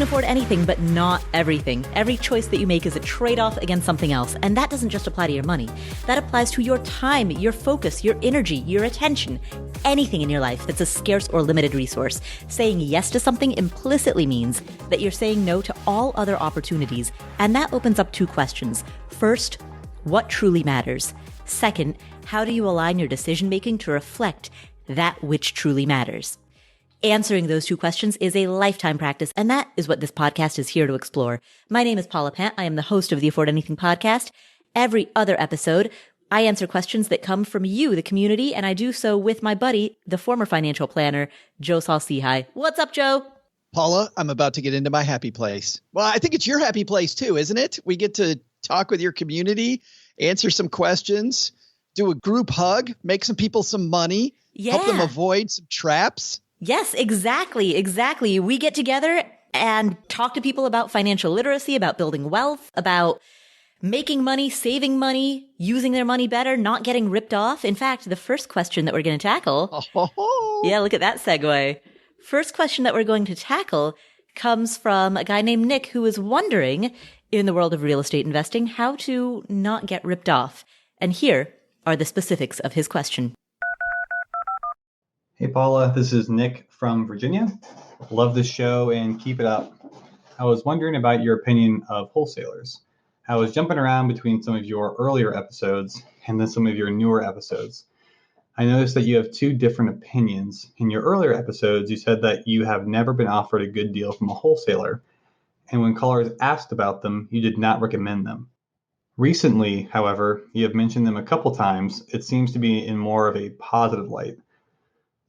can afford anything, but not everything. Every choice that you make is a trade-off against something else. And that doesn't just apply to your money. That applies to your time, your focus, your energy, your attention, anything in your life that's a scarce or limited resource. Saying yes to something implicitly means that you're saying no to all other opportunities. And that opens up two questions. First, what truly matters? Second, how do you align your decision-making to reflect that which truly matters? Answering those two questions is a lifetime practice, and that is what this podcast is here to explore. My name is Paula Pant. I am the host of the Afford Anything podcast. Every other episode, I answer questions that come from you, the community, and I do so with my buddy, the former financial planner, Joe Saul-Sehy. What's up, Joe? Paula, I'm about to get into my happy place. Well, I think it's your happy place too, isn't it? We get to talk with your community, answer some questions, do a group hug, make some people some money, help them avoid some traps. Yes, exactly. We get together and talk to people about financial literacy, about building wealth, about making money, saving money, using their money better, not getting ripped off. In fact, the first question that we're going to tackle, yeah, look at that segue. First question that we're going to tackle comes from a guy named Nick who is wondering, in the world of real estate investing, how to not get ripped off. And here are the specifics of his question. Hey Paula, this is Nick from Virginia. Love the show and keep it up. I was wondering about your opinion of wholesalers. I was jumping around between some of your earlier episodes and then some of your newer episodes. I noticed that you have two different opinions. In your earlier episodes, you said that you have never been offered a good deal from a wholesaler, and when callers asked about them, you did not recommend them. Recently, however, you have mentioned them a couple times. It seems to be in more of a positive light.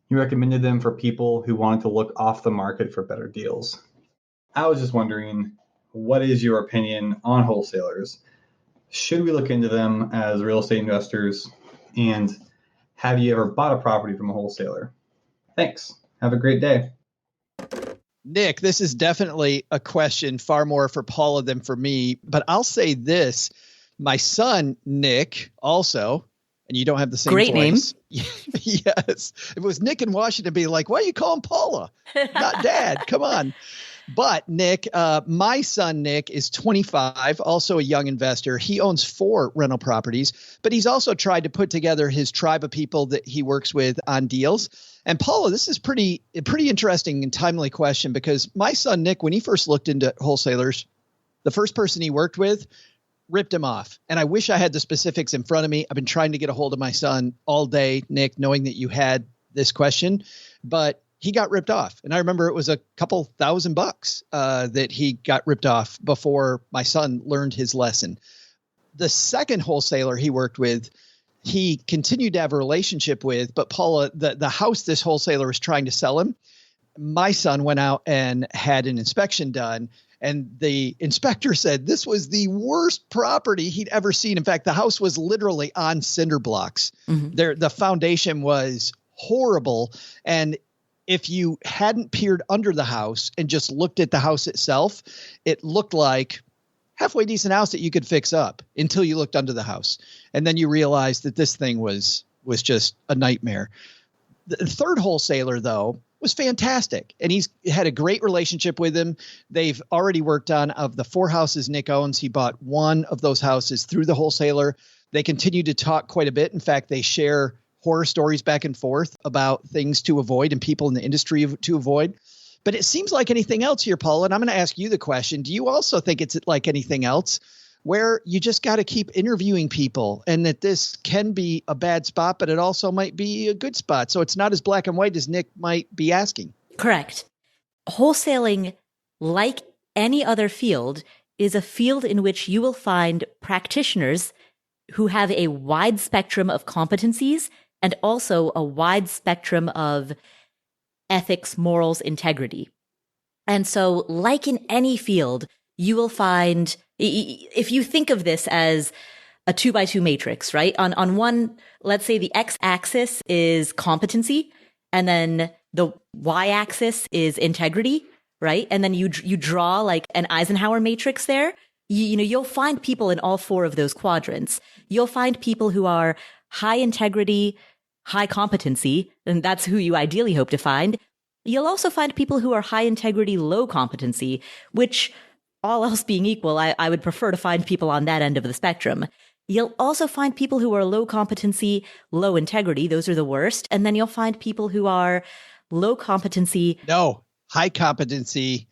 You recommended them for people who wanted to look off the market for better deals. I was just wondering, what is your opinion on wholesalers? Should we look into them as real estate investors? And have you ever bought a property from a wholesaler? Thanks. Have a great day. Nick, this is definitely a question far more for Paula than for me, but I'll say this. My son, Nick, also, and you don't have the same great voice. Name. Yes. If it was Nick in Washington, be like, why are you calling Paula? Not Dad. Come on. But Nick, my son, Nick, is 25, also a young investor. He owns 4 rental properties, but he's also tried to put together his tribe of people that he works with on deals. And Paula, this is a pretty interesting and timely question because my son, Nick, when he first looked into wholesalers, the first person he worked with ripped him off. And I wish I had the specifics in front of me. I've been trying to get a hold of my son all day, Nick, knowing that you had this question, but he got ripped off. And I remember it was a couple $1,000 that he got ripped off before my son learned his lesson. The second wholesaler he worked with, he continued to have a relationship with, but Paula, the house this wholesaler was trying to sell him, my son went out and had an inspection done. And the inspector said this was the worst property he'd ever seen. In fact, the house was literally on cinder blocks. Mm-hmm. The foundation was horrible. And if you hadn't peered under the house and just looked at the house itself, it looked like halfway decent house that you could fix up until you looked under the house. And then you realized that this thing was just a nightmare. The third wholesaler, though, was fantastic. And he's had a great relationship with him. They've already worked on, of the 4 houses Nick owns, he bought 1 of those houses through the wholesaler. They continue to talk quite a bit. In fact, they share horror stories back and forth about things to avoid and people in the industry to avoid. But it seems like anything else here, Paula, and I'm going to ask you the question. Do you also think it's like anything else where you just got to keep interviewing people and that this can be a bad spot, but it also might be a good spot? So it's not as black and white as Nick might be asking. Correct. Wholesaling, like any other field, is a field in which you will find practitioners who have a wide spectrum of competencies and also a wide spectrum of ethics, morals, integrity. And so, like in any field, you will find, if you think of this as a 2x2 matrix, right? On one, let's say the x-axis is competency, and then the y-axis is integrity, right? And then you draw like an Eisenhower matrix there. You'll find people in all 4 of those quadrants. You'll find people who are high integrity, high competency, and that's who you ideally hope to find. You'll also find people who are high integrity, low competency, which, all else being equal, I would prefer to find people on that end of the spectrum. You'll also find people who are low competency, low integrity. Those are the worst. And then you'll find people who are low competency. No, high competency,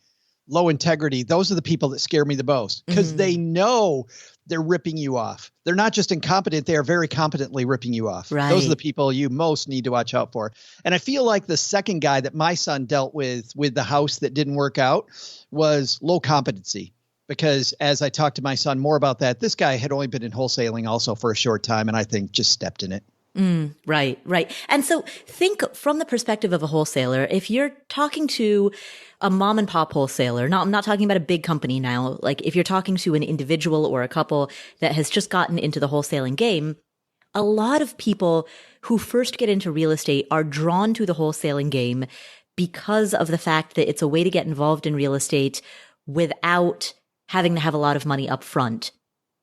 low integrity. Those are the people that scare me the most because they know they're ripping you off. They're not just incompetent. They are very competently ripping you off. Right. Those are the people you most need to watch out for. And I feel like the second guy that my son dealt with the house that didn't work out was low competency. Because as I talked to my son more about that, this guy had only been in wholesaling also for a short time and I think just stepped in it. Right. And so think from the perspective of a wholesaler, if you're talking to a mom and pop wholesaler, I'm not talking about a big company now, like if you're talking to an individual or a couple that has just gotten into the wholesaling game, a lot of people who first get into real estate are drawn to the wholesaling game because of the fact that it's a way to get involved in real estate without having to have a lot of money up front.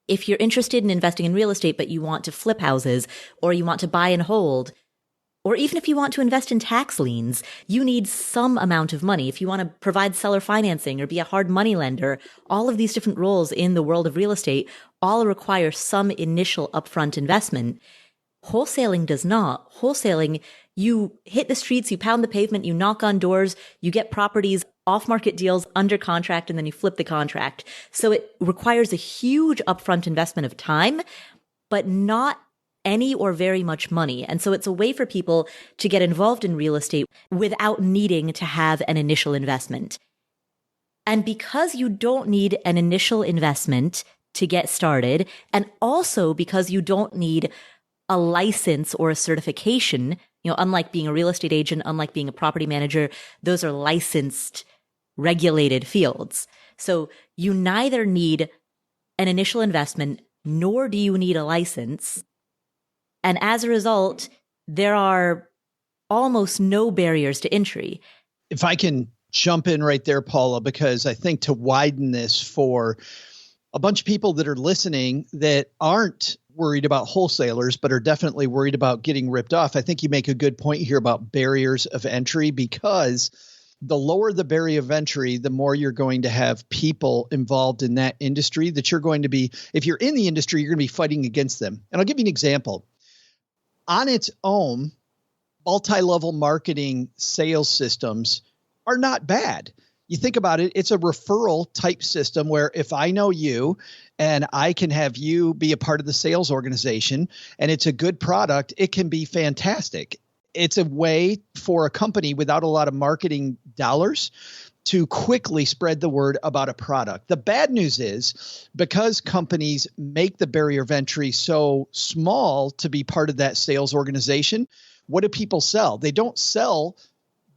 If you're interested in investing in real estate, but you want to flip houses, or you want to buy and hold, or even if you want to invest in tax liens, you need some amount of money. If you want to provide seller financing or be a hard money lender, all of these different roles in the world of real estate all require some initial upfront investment. Wholesaling does not. Wholesaling, you hit the streets, you pound the pavement, you knock on doors, you get properties, off-market deals under contract, and then you flip the contract. So it requires a huge upfront investment of time, but not any or very much money. And so it's a way for people to get involved in real estate without needing to have an initial investment. And because you don't need an initial investment to get started, and also because you don't need a license or a certification, unlike being a real estate agent, unlike being a property manager, those are licensed, regulated fields. So you neither need an initial investment, nor do you need a license. And as a result, there are almost no barriers to entry. If I can jump in right there, Paula, because I think to widen this for a bunch of people that are listening that aren't worried about wholesalers, but are definitely worried about getting ripped off, I think you make a good point here about barriers of entry, because the lower the barrier of entry, the more you're going to have people involved in that industry that you're going to be, if you're in the industry, you're going to be fighting against them. And I'll give you an example. On its own, multi-level marketing sales systems are not bad. You think about it, it's a referral type system where if I know you and I can have you be a part of the sales organization and it's a good product, it can be fantastic. It's a way for a company without a lot of marketing dollars to quickly spread the word about a product. The bad news is because companies make the barrier of entry so small to be part of that sales organization, what do people sell? They don't sell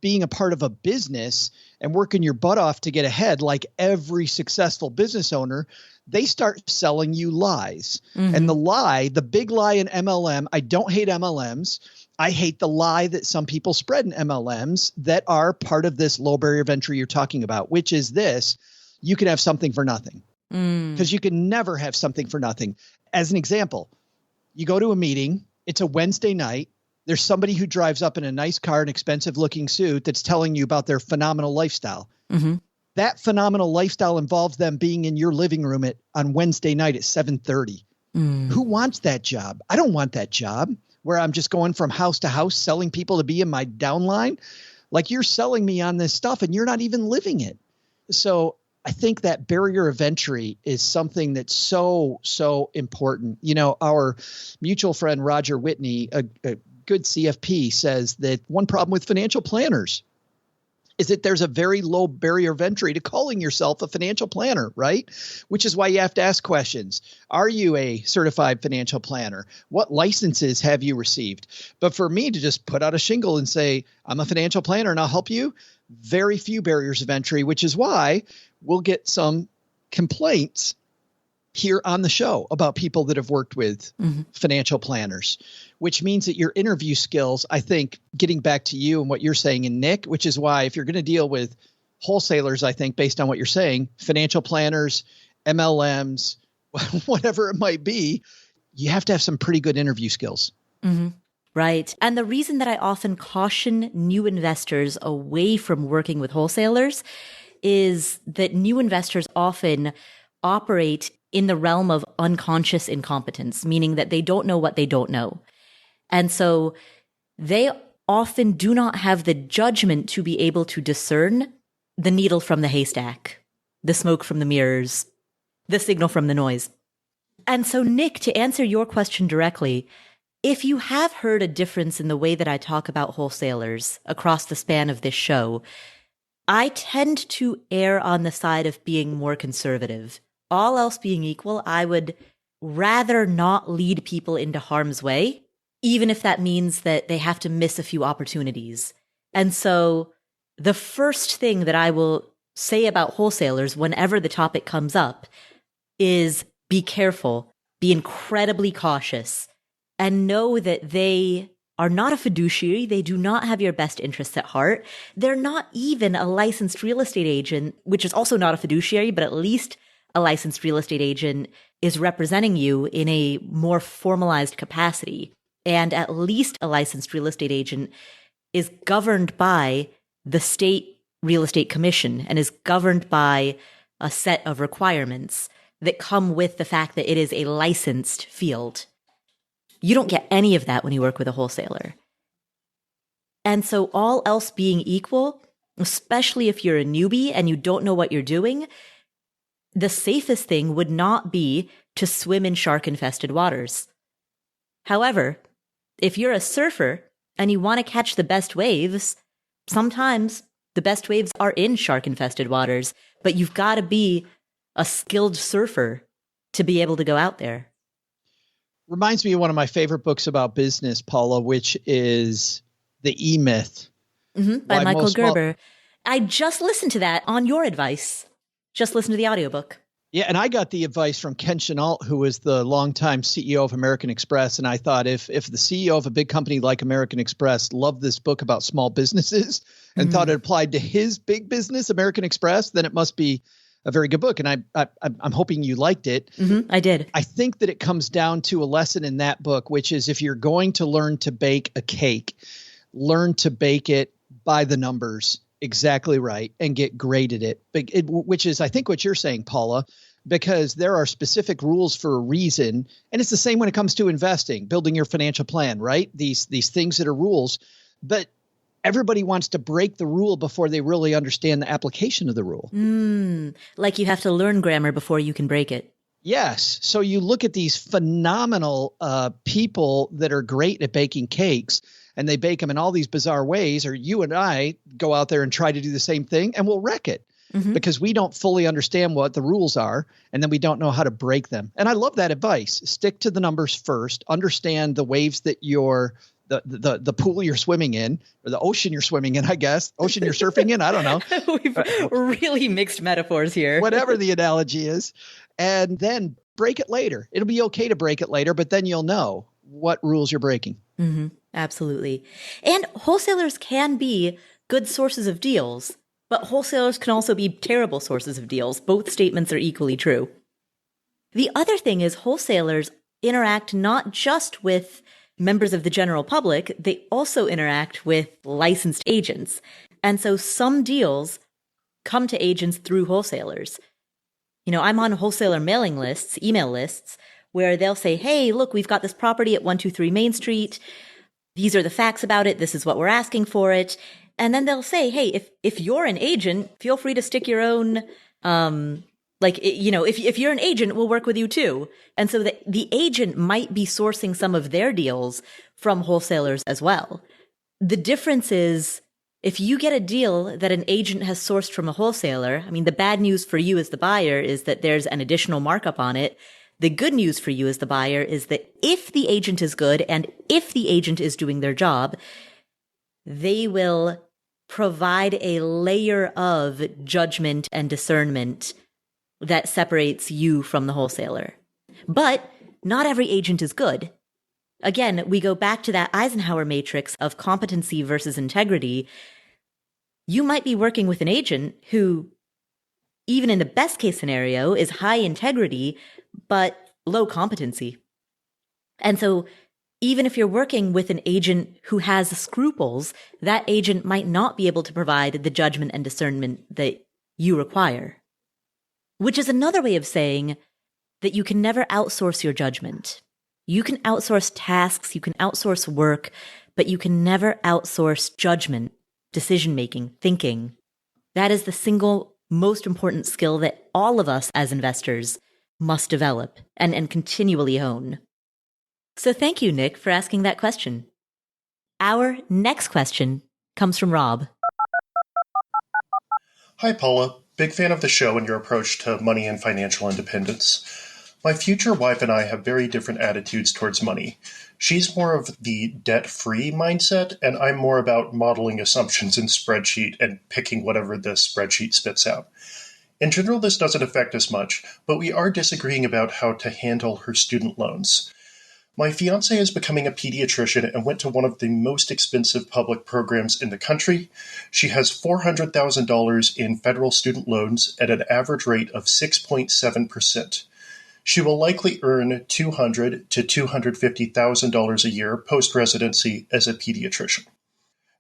being a part of a business and working your butt off to get ahead like every successful business owner. They start selling you lies. And the big lie in MLM, I don't hate MLMs. I hate the lie that some people spread in MLMs that are part of this low barrier of entry you're talking about, which is this: you can have something for nothing, because you can never have something for nothing. As an example, you go to a meeting, it's a Wednesday night. There's somebody who drives up in a nice car, an expensive looking suit that's telling you about their phenomenal lifestyle. That phenomenal lifestyle involves them being in your living room on Wednesday night at 7:30. Who wants that job? I don't want that job where I'm just going from house to house selling people to be in my downline. Like, you're selling me on this stuff and you're not even living it. So I think that barrier of entry is something that's so, so important. Our mutual friend, Roger Whitney, a good CFP, says that one problem with financial planners is that there's a very low barrier of entry to calling yourself a financial planner, right? Which is why you have to ask questions. Are you a certified financial planner? What licenses have you received? But for me to just put out a shingle and say, I'm a financial planner and I'll help you, very few barriers of entry, which is why we'll get some complaints here on the show about people that have worked with financial planners, which means that your interview skills, I think, getting back to you and what you're saying, and Nick, which is why if you're going to deal with wholesalers, I think based on what you're saying, financial planners, MLMs, whatever it might be, you have to have some pretty good interview skills. Right. And the reason that I often caution new investors away from working with wholesalers is that new investors often operate in the realm of unconscious incompetence, meaning that they don't know what they don't know. And so they often do not have the judgment to be able to discern the needle from the haystack, the smoke from the mirrors, the signal from the noise. And so, Nick, to answer your question directly, if you have heard a difference in the way that I talk about wholesalers across the span of this show, I tend to err on the side of being more conservative. All else being equal, I would rather not lead people into harm's way, even if that means that they have to miss a few opportunities. And so the first thing that I will say about wholesalers whenever the topic comes up is be careful, be incredibly cautious, and know that they are not a fiduciary. They do not have your best interests at heart. They're not even a licensed real estate agent, which is also not a fiduciary, but at least a licensed real estate agent is representing you in a more formalized capacity. And at least a licensed real estate agent is governed by the state real estate commission and is governed by a set of requirements that come with the fact that it is a licensed field. You don't get any of that when you work with a wholesaler. And so all else being equal, especially if you're a newbie and you don't know what you're doing, the safest thing would not be to swim in shark-infested waters. However, if you're a surfer and you want to catch the best waves, sometimes the best waves are in shark-infested waters, but you've got to be a skilled surfer to be able to go out there. Reminds me of one of my favorite books about business, Paula, which is The E-Myth. By Michael Gerber. I just listened to that on your advice. Just listen to the audiobook. Yeah, and I got the advice from Ken Chenault, who was the longtime CEO of American Express. And I thought if the CEO of a big company like American Express loved this book about small businesses and thought it applied to his big business, American Express, then it must be a very good book. And I'm hoping you liked it. I did. I think that it comes down to a lesson in that book, which is if you're going to learn to bake a cake, learn to bake it by the numbers exactly right and get great at it, which is, I think, what you're saying, Paula, because there are specific rules for a reason. And it's the same when it comes to investing, building your financial plan, right? These things that are rules, but everybody wants to break the rule before they really understand the application of the rule. Like you have to learn grammar before you can break it. Yes. So you look at these phenomenal people that are great at baking cakes, and they bake them in all these bizarre ways, or you and I go out there and try to do the same thing and we'll wreck it because we don't fully understand what the rules are, and then we don't know how to break them. And I love that advice. Stick to the numbers first, understand the waves that the pool you're swimming in, or the ocean you're swimming in, I guess. Ocean you're surfing in, I don't know. We've really mixed metaphors here. Whatever the analogy is. And then break it later. It'll be okay to break it later, but then you'll know what rules you're breaking. Absolutely. And wholesalers can be good sources of deals, but wholesalers can also be terrible sources of deals. Both statements are equally true. The other thing is wholesalers interact not just with members of the general public, they also interact with licensed agents. And so some deals come to agents through wholesalers. You know, I'm on wholesaler mailing lists, email lists, where they'll say, hey, look, we've got this property at 123 Main Street. These are the facts about it. This is what we're asking for it. And then they'll say, hey, if you're an agent, feel free to stick your own, if you're an agent, we'll work with you too. And so the agent might be sourcing some of their deals from wholesalers as well. The difference is if you get a deal that an agent has sourced from a wholesaler, I mean, the bad news for you as the buyer is that there's an additional markup on it. The good news for you as the buyer is that if the agent is good and if the agent is doing their job, they will provide a layer of judgment and discernment that separates you from the wholesaler. But not every agent is good. Again, we go back to that Eisenhower matrix of competency versus integrity. You might be working with an agent who, even in the best case scenario, is high integrity, but low competency. And so Even if you're working with an agent who has scruples, that agent might not be able to provide the judgment and discernment that you require. Which is another way of saying that you can never outsource your judgment. You can outsource tasks, you can outsource work, but you can never outsource judgment, decision-making, thinking. That is the single most important skill that all of us as investors must develop and continually hone. So thank you, Nick, for asking that question. Our next question comes from Rob. Hi, Paula. Big fan of the show and your approach to money and financial independence. My future wife and I have very different attitudes towards money. She's more of the debt-free mindset, and I'm more about modeling assumptions in spreadsheet and picking whatever the spreadsheet spits out. In general, this doesn't affect us much, but we are disagreeing about how to handle her student loans. My fiance is becoming a pediatrician and went to one of the most expensive public programs in the country. She has $400,000 in federal student loans at an average rate of 6.7%. She will likely earn $200,000 to $250,000 a year post-residency as a pediatrician.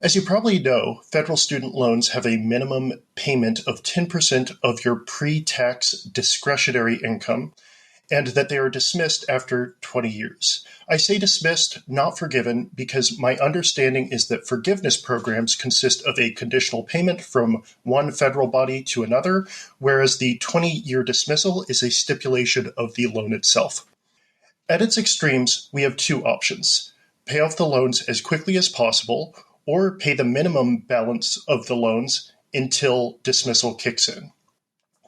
As you probably know, federal student loans have a minimum payment of 10% of your pre-tax discretionary income, and that they are dismissed after 20 years. I say dismissed, not forgiven, because my understanding is that forgiveness programs consist of a conditional payment from one federal body to another, whereas the 20-year dismissal is a stipulation of the loan itself. At its extremes, we have two options: pay off the loans as quickly as possible, or pay the minimum balance of the loans until dismissal kicks in.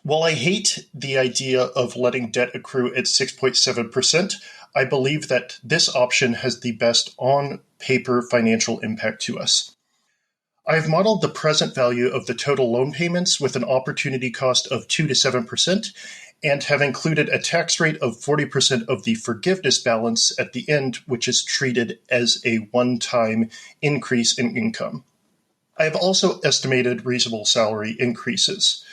While I hate the idea of letting debt accrue at 6.7%, I believe that this option has the best on-paper financial impact to us. I have modeled the present value of the total loan payments with an opportunity cost of 2 to 7% and have included a tax rate of 40% of the forgiveness balance at the end, which is treated as a one-time increase in income. I have also estimated reasonable salary increases.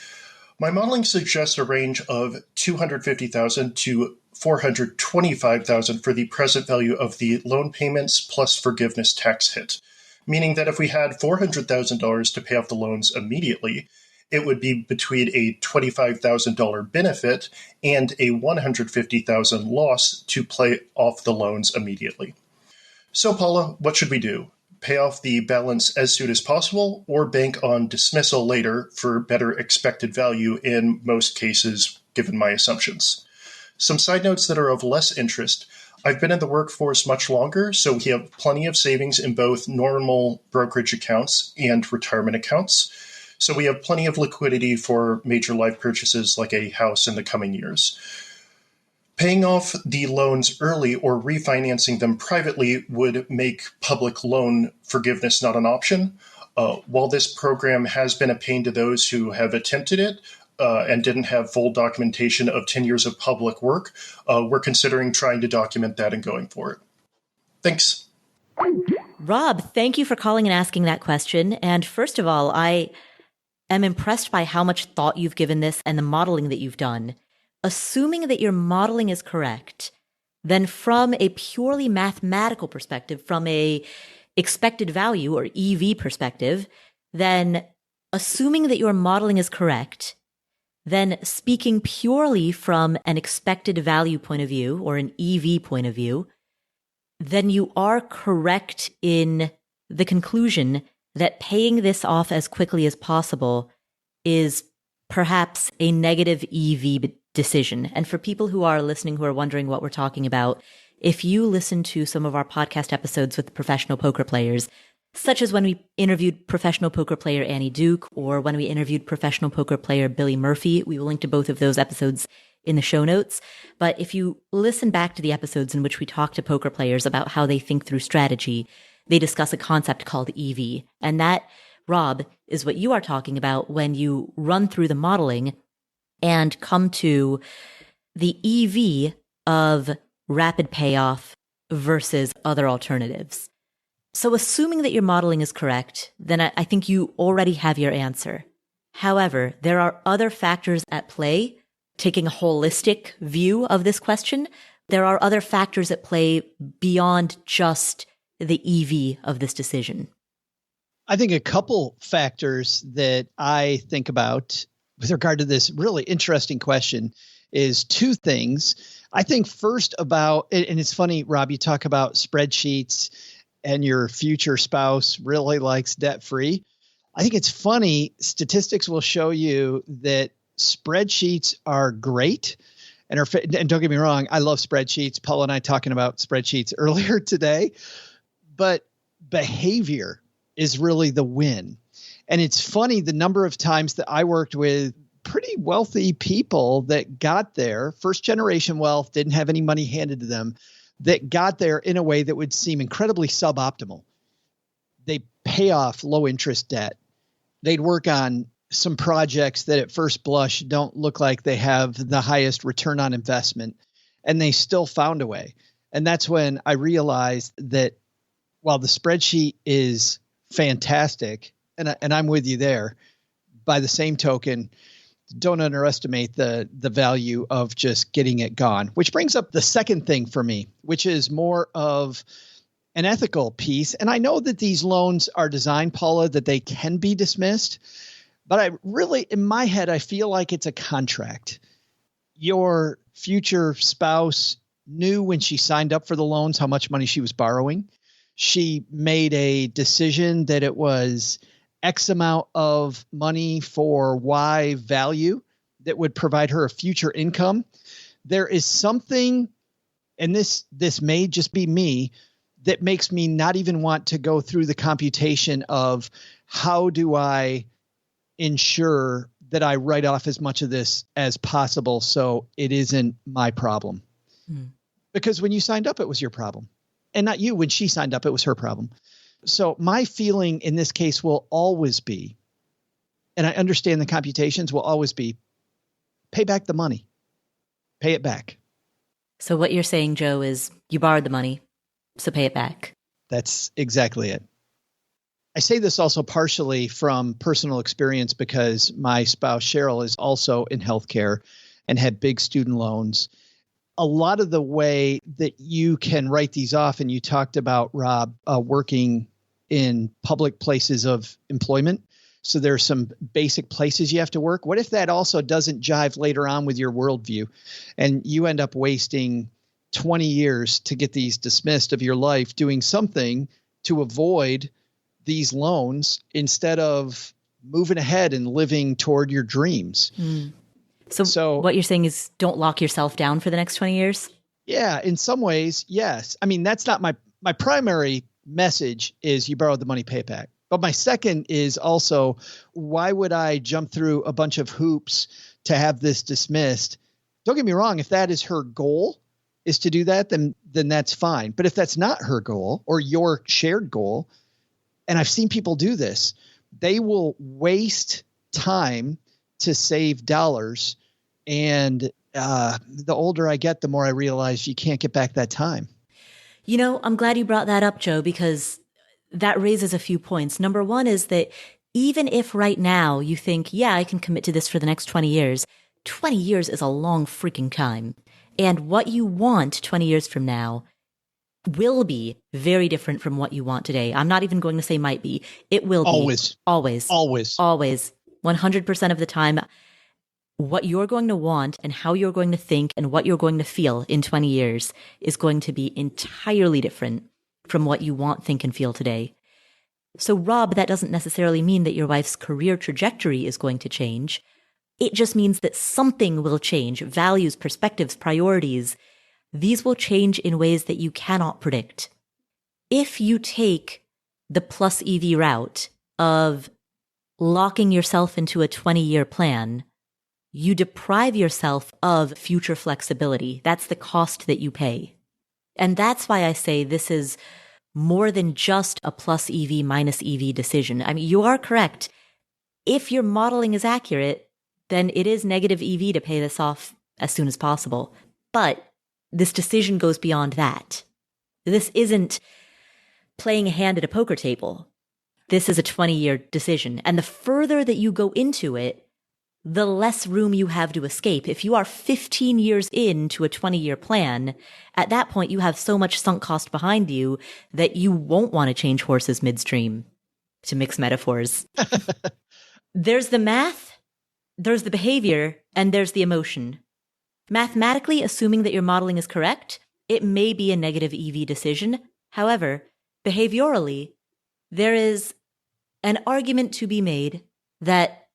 My modeling suggests a range of $250,000 to $425,000 for the present value of the loan payments plus forgiveness tax hit, meaning that if we had $400,000 to pay off the loans immediately, it would be between a $25,000 benefit and a $150,000 loss to pay off the loans immediately. So, Paula, what should we do? Pay off the balance as soon as possible, or bank on dismissal later for better expected value in most cases, given my assumptions? Some side notes that are of less interest. I've been in the workforce much longer, so we have plenty of savings in both normal brokerage accounts and retirement accounts. So we have plenty of liquidity for major life purchases like a house in the coming years. Paying off the loans early or refinancing them privately would make public loan forgiveness not an option. While this program has been a pain to those who have attempted it and didn't have full documentation of 10 years of public work, we're considering trying to document that and going for it. Thanks. Rob, thank you for calling and asking that question. And first of all, I am impressed by how much thought you've given this and the modeling that you've done. Assuming that your modeling is correct, then from a purely mathematical perspective, from a expected value or EV perspective, then assuming that your modeling is correct, then speaking purely from an expected value point of view or an EV point of view, then you are correct in the conclusion that paying this off as quickly as possible is perhaps a negative EV decision. And for people who are listening who are wondering what we're talking about, if you listen to some of our podcast episodes with professional poker players, such as when we interviewed professional poker player Annie Duke or when we interviewed professional poker player Billy Murphy, we will link to both of those episodes in the show notes. But if you listen back to the episodes in which we talk to poker players about how they think through strategy, they discuss a concept called EV. And that, Rob, is what you are talking about when you run through the modeling and come to the EV of rapid payoff versus other alternatives. So assuming that your modeling is correct, then I think you already have your answer. However, there are other factors at play. Taking a holistic view of this question, there are other factors at play beyond just the EV of this decision? I think a couple factors that I think about with regard to this really interesting question is two things. I think first about, and it's funny, Rob, you talk about spreadsheets and your future spouse really likes debt-free. I think it's funny. Statistics will show you that spreadsheets are great. And don't get me wrong, I love spreadsheets. Paul and I talking about spreadsheets earlier today, but behavior is really the win. And it's funny, the number of times that I worked with pretty wealthy people that got there, first generation wealth, didn't have any money handed to them, that got there in a way that would seem incredibly suboptimal. They pay off low interest debt. They'd work on some projects that at first blush don't look like they have the highest return on investment, and they still found a way. And that's when I realized that while the spreadsheet is fantastic, and I'm with you there, by the same token, don't underestimate the value of just getting it gone, which brings up the second thing for me, which is more of an ethical piece. And I know that these loans are designed, Paula, that they can be dismissed. But I really, in my head, I feel like it's a contract. Your future spouse knew when she signed up for the loans how much money she was borrowing. She made a decision that it was X amount of money for Y value that would provide her a future income. There is something, and this may just be me, that makes me not even want to go through the computation of how do I ensure that I write off as much of this as possible so it isn't my problem. Because when you signed up, it was your problem. And not you. When she signed up, it was her problem. So my feeling in this case will always be, and I understand the computations will always be, pay back the money. Pay it back. So what you're saying, Joe, is you borrowed the money, so pay it back. That's exactly it. I say this also partially from personal experience because my spouse, Cheryl, is also in healthcare and had big student loans. A lot of the way that you can write these off, and you talked about, Rob, working in public places of employment. So there's some basic places you have to work. What if that also doesn't jive later on with your worldview and you end up wasting 20 years to get these dismissed of your life doing something to avoid these loans instead of moving ahead and living toward your dreams. So what you're saying is don't lock yourself down for the next 20 years? Yeah, in some ways, yes. I mean, that's not my primary message is you borrowed the money, pay it back. But my second is also, why would I jump through a bunch of hoops to have this dismissed? Don't get me wrong. If that is her goal is to do that, then that's fine. But if that's not her goal or your shared goal, and I've seen people do this, they will waste time to save dollars. And the older I get, the more I realize you can't get back that time. You know, I'm glad you brought that up, Joe, because that raises a few points. Number one is that even if right now you think, yeah, I can commit to this for the next 20 years, 20 years is a long freaking time. And what you want 20 years from now will be very different from what you want today. I'm not even going to say might be. It will be. Always. 100% of the time. What you're going to want and how you're going to think and what you're going to feel in 20 years is going to be entirely different from what you want, think, and feel today. So, Rob, that doesn't necessarily mean that your wife's career trajectory is going to change. It just means that something will change. Values, perspectives, priorities. These will change in ways that you cannot predict. If you take the plus EV route of locking yourself into a 20-year plan, you deprive yourself of future flexibility. That's the cost that you pay. And that's why I say this is more than just a plus EV minus EV decision. I mean, you are correct. If your modeling is accurate, then it is negative EV to pay this off as soon as possible. But this decision goes beyond that. This isn't playing a hand at a poker table. This is a 20-year decision. And the further that you go into it, the less room you have to escape. If you are 15 years into a 20-year plan, at that point you have so much sunk cost behind you that you won't want to change horses midstream, to mix metaphors. There's the math, there's the behavior, and there's the emotion. Mathematically, assuming that your modeling is correct, it may be a negative EV decision. However, behaviorally, there is an argument to be made that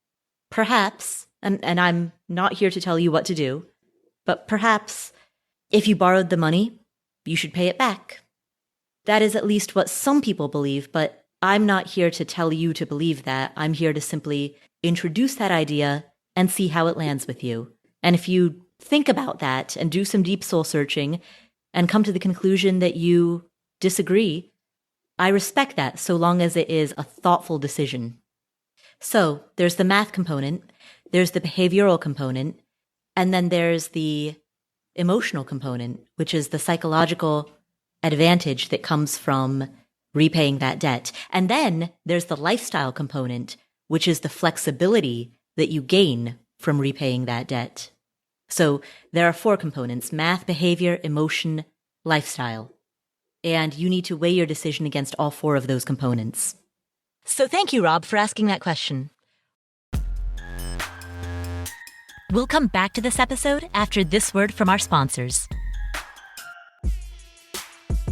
perhaps, and I'm not here to tell you what to do, but perhaps if you borrowed the money, you should pay it back. That is at least what some people believe, but I'm not here to tell you to believe that. I'm here to simply introduce that idea and see how it lands with you. And if you think about that and do some deep soul searching and come to the conclusion that you disagree, I respect that so long as it is a thoughtful decision. So there's the math component, there's the behavioral component, and then there's the emotional component, which is the psychological advantage that comes from repaying that debt. And then there's the lifestyle component, which is the flexibility that you gain from repaying that debt. So there are 4 components: math, behavior, emotion, lifestyle. And you need to weigh your decision against all 4 of those components. So thank you, Rob, for asking that question. We'll come back to this episode after this word from our sponsors.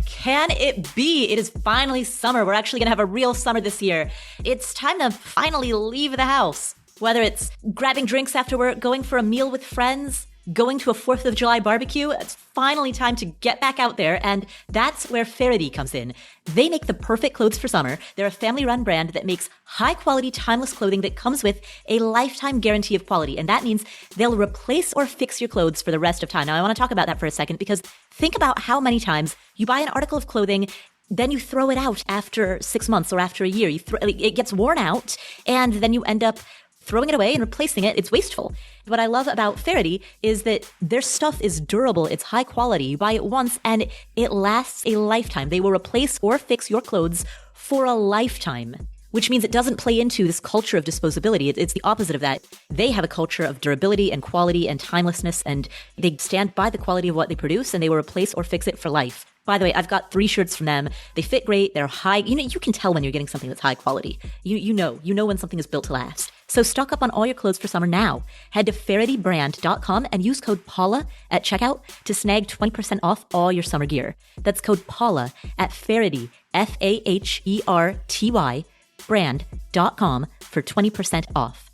Can it be? It is finally summer. We're actually going to have a real summer this year. It's time to finally leave the house. Whether it's grabbing drinks after work, going for a meal with friends, going to a 4th of July barbecue, it's finally time to get back out there, and that's where e4a comes in. They make the perfect clothes for summer. They're a family-run brand that makes high-quality, timeless clothing that comes with a lifetime guarantee of quality, and that means they'll replace or fix your clothes for the rest of time. Now, I want to talk about that for a second, because think about how many times you buy an article of clothing, then you throw it out after 6 months or after a year. It gets worn out, and then you end up throwing it away and replacing it. It's wasteful. What I love about e4a is that their stuff is durable. It's high quality. You buy it once and it lasts a lifetime. They will replace or fix your clothes for a lifetime, which means it doesn't play into this culture of disposability. It's the opposite of that. They have a culture of durability and quality and timelessness, and they stand by the quality of what they produce, and they will replace or fix it for life. By the way, I've got 3 shirts from them. They fit great. They're high. You can tell when you're getting something that's high quality. You know when something is built to last. So stock up on all your clothes for summer now. Head to e4abrand.com and use code Paula at checkout to snag 20% off all your summer gear. That's code Paula at e4a, Faherty, brand.com for 20% off.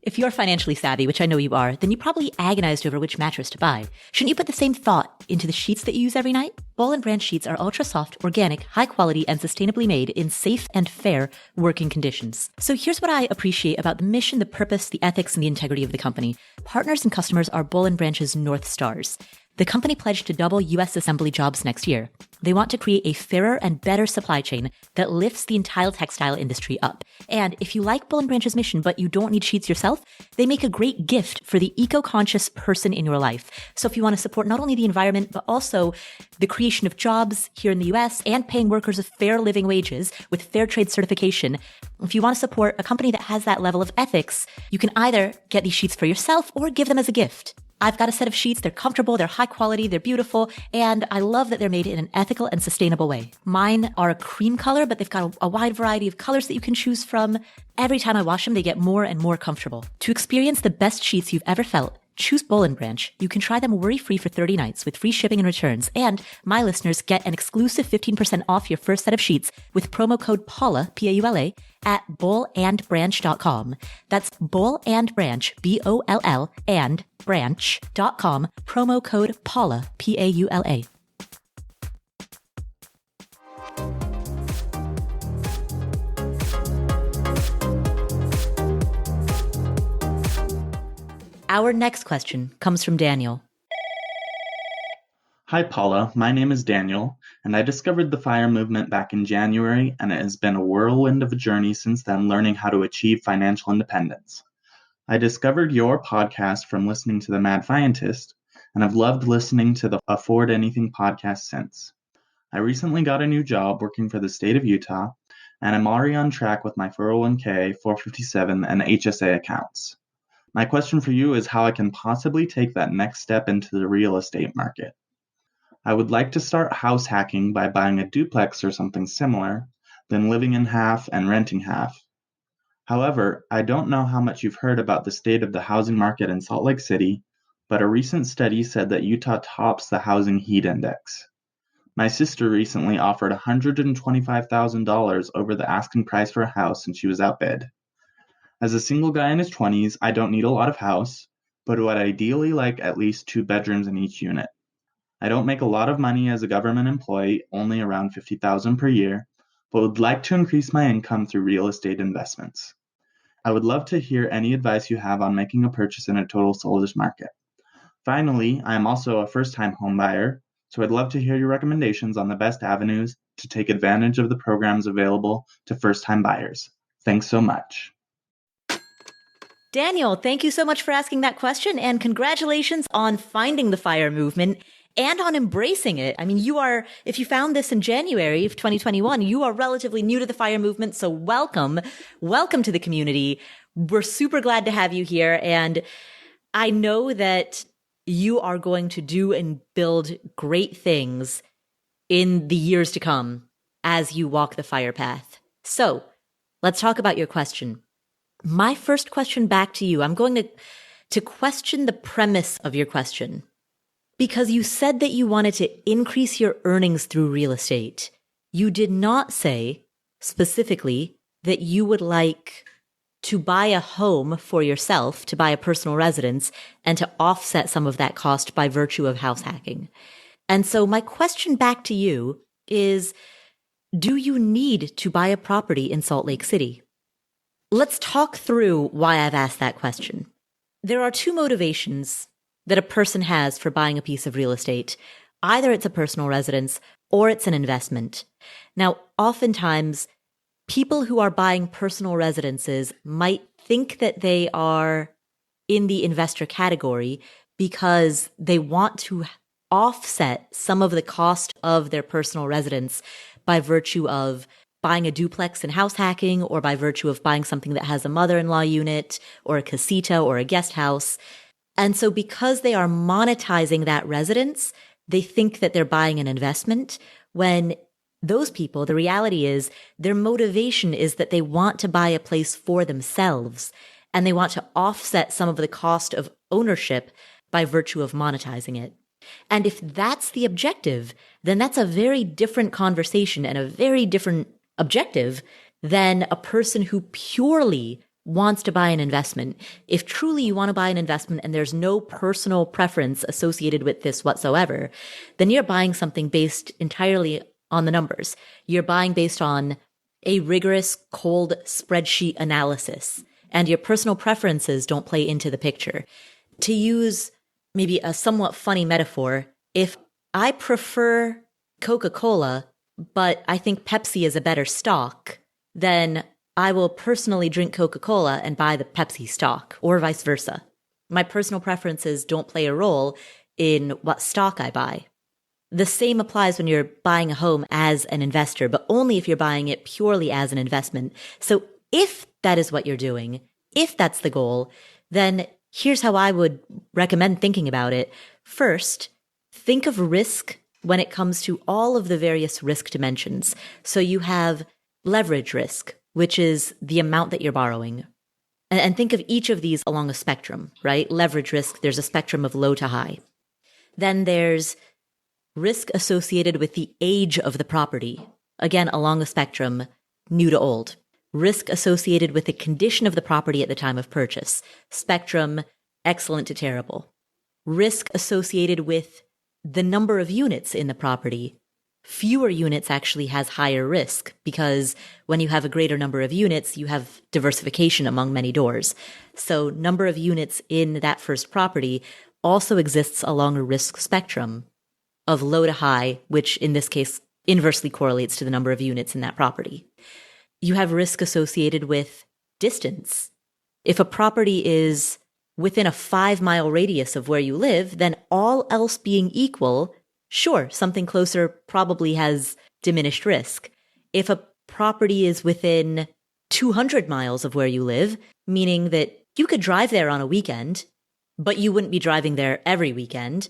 If you're financially savvy, which I know you are, then you probably agonized over which mattress to buy. Shouldn't you put the same thought into the sheets that you use every night? Boll & Branch sheets are ultra soft, organic, high quality, and sustainably made in safe and fair working conditions. So here's what I appreciate about the mission, the purpose, the ethics, and the integrity of the company. Partners and customers are Boll & Branch's North Stars. The company pledged to double U.S. assembly jobs next year. They want to create a fairer and better supply chain that lifts the entire textile industry up. And if you like Boll & Branch's mission, but you don't need sheets yourself, they make a great gift for the eco-conscious person in your life. So if you want to support not only the environment, but also the creation of jobs here in the U.S. and paying workers a fair living wages with fair trade certification, if you want to support a company that has that level of ethics, you can either get these sheets for yourself or give them as a gift. I've got a set of sheets. They're comfortable, they're high quality, they're beautiful, and I love that they're made in an ethical and sustainable way. Mine are a cream color, but they've got a wide variety of colors that you can choose from. Every time I wash them, they get more and more comfortable. To experience the best sheets you've ever felt, choose Boll & Branch. You can try them worry-free for 30 nights with free shipping and returns, and my listeners get an exclusive 15% off your first set of sheets with promo code PAULA, P-A-U-L-A, at bollandbranch.com. That's Boll and Branch, B-O-L-L, and branch.com, promo code PAULA, P-A-U-L-A. Our next question comes from Daniel. Hi, Paula. My name is Daniel, and I discovered the FIRE movement back in January, and it has been a whirlwind of a journey since then learning how to achieve financial independence. I discovered your podcast from listening to The Mad Scientist, and I've loved listening to the Afford Anything podcast since. I recently got a new job working for the state of Utah, and I'm already on track with my 401k, 457, and HSA accounts. My question for you is how I can possibly take that next step into the real estate market. I would like to start house hacking by buying a duplex or something similar, then living in half and renting half. However, I don't know how much you've heard about the state of the housing market in Salt Lake City, but a recent study said that Utah tops the housing heat index. My sister recently offered $125,000 over the asking price for a house and she was outbid. As a single guy in his 20s, I don't need a lot of house, but would ideally like at least 2 bedrooms in each unit. I don't make a lot of money as a government employee, only around $50,000 per year, but would like to increase my income through real estate investments. I would love to hear any advice you have on making a purchase in a total seller's market. Finally, I am also a first-time home buyer, so I'd love to hear your recommendations on the best avenues to take advantage of the programs available to first-time buyers. Thanks so much. Daniel, thank you so much for asking that question, and congratulations on finding the FIRE movement and on embracing it. I mean, if you found this in January of 2021, you are relatively new to the FIRE movement, so welcome to the community. We're super glad to have you here, and I know that you are going to do and build great things in the years to come as you walk the FIRE path. So let's talk about your question. My first question back to you, I'm going to question the premise of your question, because you said that you wanted to increase your earnings through real estate. You did not say specifically that you would like to buy a home for yourself, to buy a personal residence, and to offset some of that cost by virtue of house hacking. And so my question back to you is, do you need to buy a property in Salt Lake City? Let's talk through why I've asked that question. There are 2 motivations that a person has for buying a piece of real estate. Either it's a personal residence or it's an investment. Now, oftentimes, people who are buying personal residences might think that they are in the investor category because they want to offset some of the cost of their personal residence by virtue of buying a duplex and house hacking, or by virtue of buying something that has a mother-in-law unit or a casita or a guest house. And so because they are monetizing that residence, they think that they're buying an investment, when those people, the reality is their motivation is that they want to buy a place for themselves, and they want to offset some of the cost of ownership by virtue of monetizing it. And if that's the objective, then that's a very different conversation and a very different objective than a person who purely wants to buy an investment. If truly you want to buy an investment and there's no personal preference associated with this whatsoever, then you're buying something based entirely on the numbers. You're buying based on a rigorous, cold spreadsheet analysis, and your personal preferences don't play into the picture. To use maybe a somewhat funny metaphor, if I prefer Coca-Cola, but I think Pepsi is a better stock, then I will personally drink Coca-Cola and buy the Pepsi stock, or vice versa. My personal preferences don't play a role in what stock I buy. The same applies when you're buying a home as an investor, but only if you're buying it purely as an investment. So if that is what you're doing, if that's the goal, then here's how I would recommend thinking about it. First, think of risk when it comes to all of the various risk dimensions. So you have leverage risk, which is the amount that you're borrowing. And think of each of these along a spectrum, right? Leverage risk, there's a spectrum of low to high. Then there's risk associated with the age of the property. Again, along the spectrum, new to old. Risk associated with the condition of the property at the time of purchase. Spectrum, excellent to terrible. Risk associated with the number of units in the property. Fewer units actually has higher risk, because when you have a greater number of units, you have diversification among many doors. So number of units in that first property also exists along a risk spectrum of low to high, which in this case inversely correlates to the number of units in that property. You have risk associated with distance. If a property is within a 5-mile radius of where you live, then all else being equal, sure, something closer probably has diminished risk. If a property is within 200 miles of where you live, meaning that you could drive there on a weekend, but you wouldn't be driving there every weekend,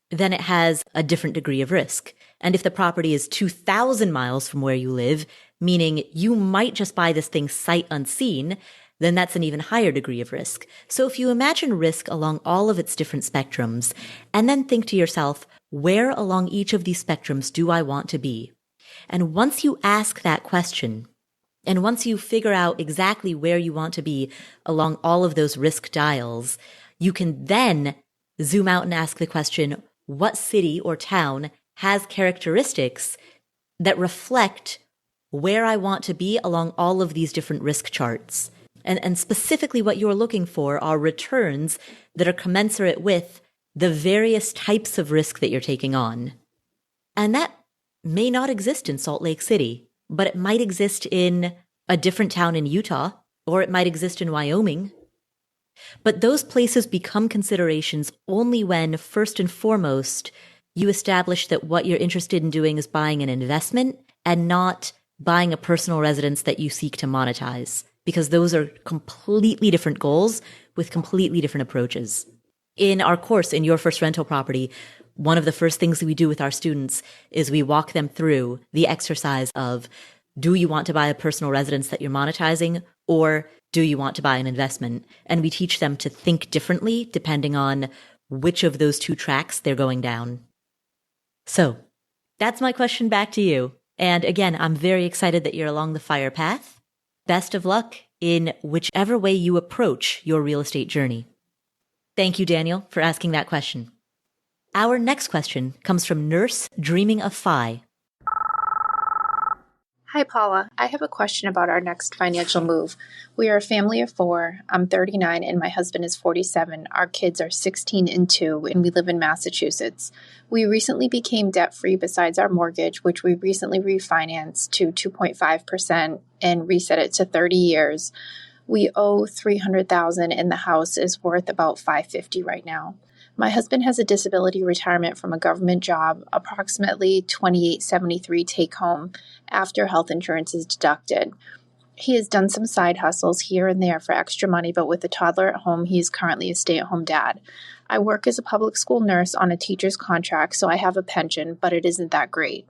then it has a different degree of risk. And if the property is 2,000 miles from where you live, meaning you might just buy this thing sight unseen, then that's an even higher degree of risk. So if you imagine risk along all of its different spectrums, and then think to yourself, where along each of these spectrums do I want to be? And once you ask that question, and once you figure out exactly where you want to be along all of those risk dials, you can then zoom out and ask the question, what city or town has characteristics that reflect where I want to be along all of these different risk charts? And specifically what you're looking for are returns that are commensurate with the various types of risk that you're taking on. And that may not exist in Salt Lake City, but it might exist in a different town in Utah, or it might exist in Wyoming. But those places become considerations only when, first and foremost, you establish that what you're interested in doing is buying an investment and not buying a personal residence that you seek to monetize, because those are completely different goals with completely different approaches. In our course, in Your First Rental Property, one of the first things that we do with our students is we walk them through the exercise of, do you want to buy a personal residence that you're monetizing, or do you want to buy an investment? And we teach them to think differently depending on which of those two tracks they're going down. So that's my question back to you. And again, I'm very excited that you're along the fire path. Best of luck in whichever way you approach your real estate journey. Thank you, Daniel, for asking that question. Our next question comes from Nurse Dreaming of Phi. Hi, Paula. I have a question about our next financial move. We are a family of 4. I'm 39 and my husband is 47. Our kids are 16 and 2, and we live in Massachusetts. We recently became debt-free besides our mortgage, which we recently refinanced to 2.5% and reset it to 30 years. We owe $300,000 and the house is worth about $550,000 right now. My husband has a disability retirement from a government job, approximately $28.73 take home after health insurance is deducted. He has done some side hustles here and there for extra money, but with a toddler at home, he is currently a stay-at-home dad. I work as a public school nurse on a teacher's contract, so I have a pension, but it isn't that great.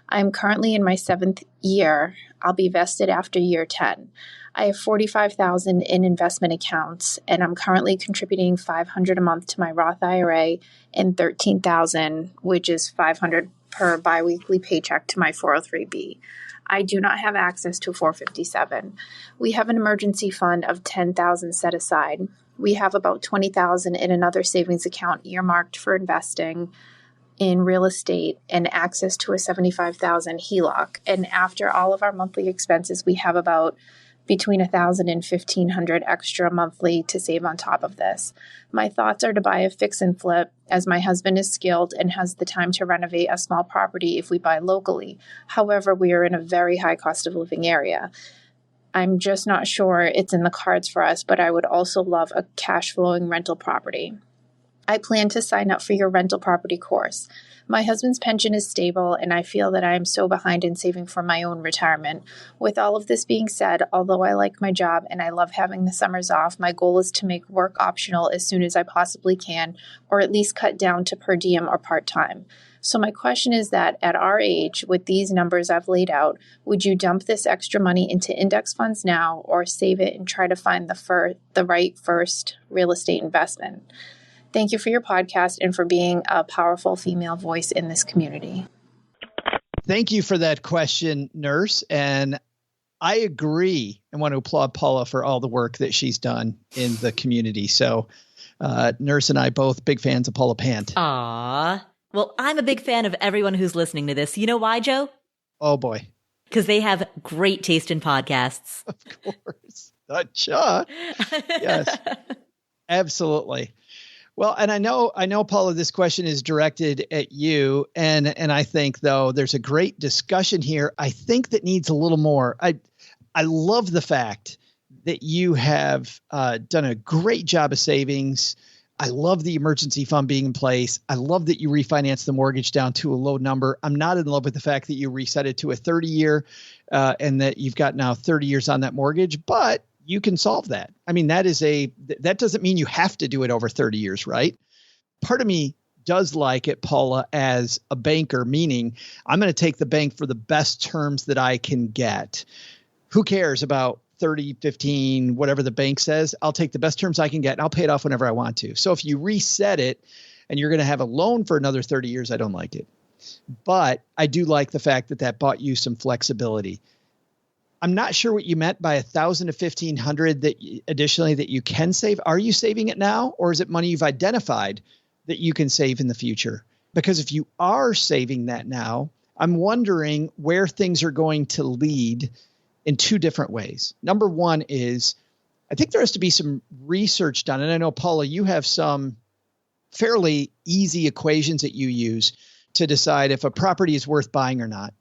I am currently in my 7th year. I'll be vested after year 10. I have $45,000 in investment accounts, and I'm currently contributing $500 a month to my Roth IRA and $13,000, which is $500 per biweekly paycheck, to my 403b. I do not have access to 457. We have an emergency fund of $10,000 set aside. We have about $20,000 in another savings account earmarked for investing in real estate and access to a $75,000 HELOC. And after all of our monthly expenses, we have about between $1,000 and $1,500 extra monthly to save on top of this. My thoughts are to buy a fix and flip, as my husband is skilled and has the time to renovate a small property if we buy locally. However, we are in a very high cost of living area. I'm just not sure it's in the cards for us, but I would also love a cash flowing rental property. I plan to sign up for your rental property course. My husband's pension is stable, and I feel that I am so behind in saving for my own retirement. With all of this being said, although I like my job and I love having the summers off, my goal is to make work optional as soon as I possibly can, or at least cut down to per diem or part-time. So my question is that at our age, with these numbers I've laid out, would you dump this extra money into index funds now, or save it and try to find the right first real estate investment? Thank you for your podcast and for being a powerful female voice in this community. Thank you for that question, Nurse. And I agree and want to applaud Paula for all the work that she's done in the community. So Nurse and I both big fans of Paula Pant. Aw. Well, I'm a big fan of everyone who's listening to this. You know why, Joe? Oh, boy. Because they have great taste in podcasts. Of course. Gotcha. Yes, absolutely. Well, and I know, Paula, this question is directed at you, and I think, though, there's a great discussion here. I think that needs a little more. I love the fact that you have done a great job of savings. I love the emergency fund being in place. I love that you refinance the mortgage down to a low number. I'm not in love with the fact that you reset it to a 30-year and that you've got now 30 years on that mortgage, but you can solve that. I mean, that doesn't mean you have to do it over 30 years, right? Part of me does like it, Paula, as a banker, meaning I'm going to take the bank for the best terms that I can get. Who cares about 30, 15, whatever the bank says? I'll take the best terms I can get and I'll pay it off whenever I want to. So if you reset it and you're going to have a loan for another 30 years, I don't like it. But I do like the fact that that bought you some flexibility. I'm not sure what you meant by $1,000 to $1,500 that additionally that you can save. Are you saving it now, or is it money you've identified that you can save in the future? Because if you are saving that now, I'm wondering where things are going to lead in two different ways. Number one is, I think there has to be some research done. And I know, Paula, you have some fairly easy equations that you use to decide if a property is worth buying or not.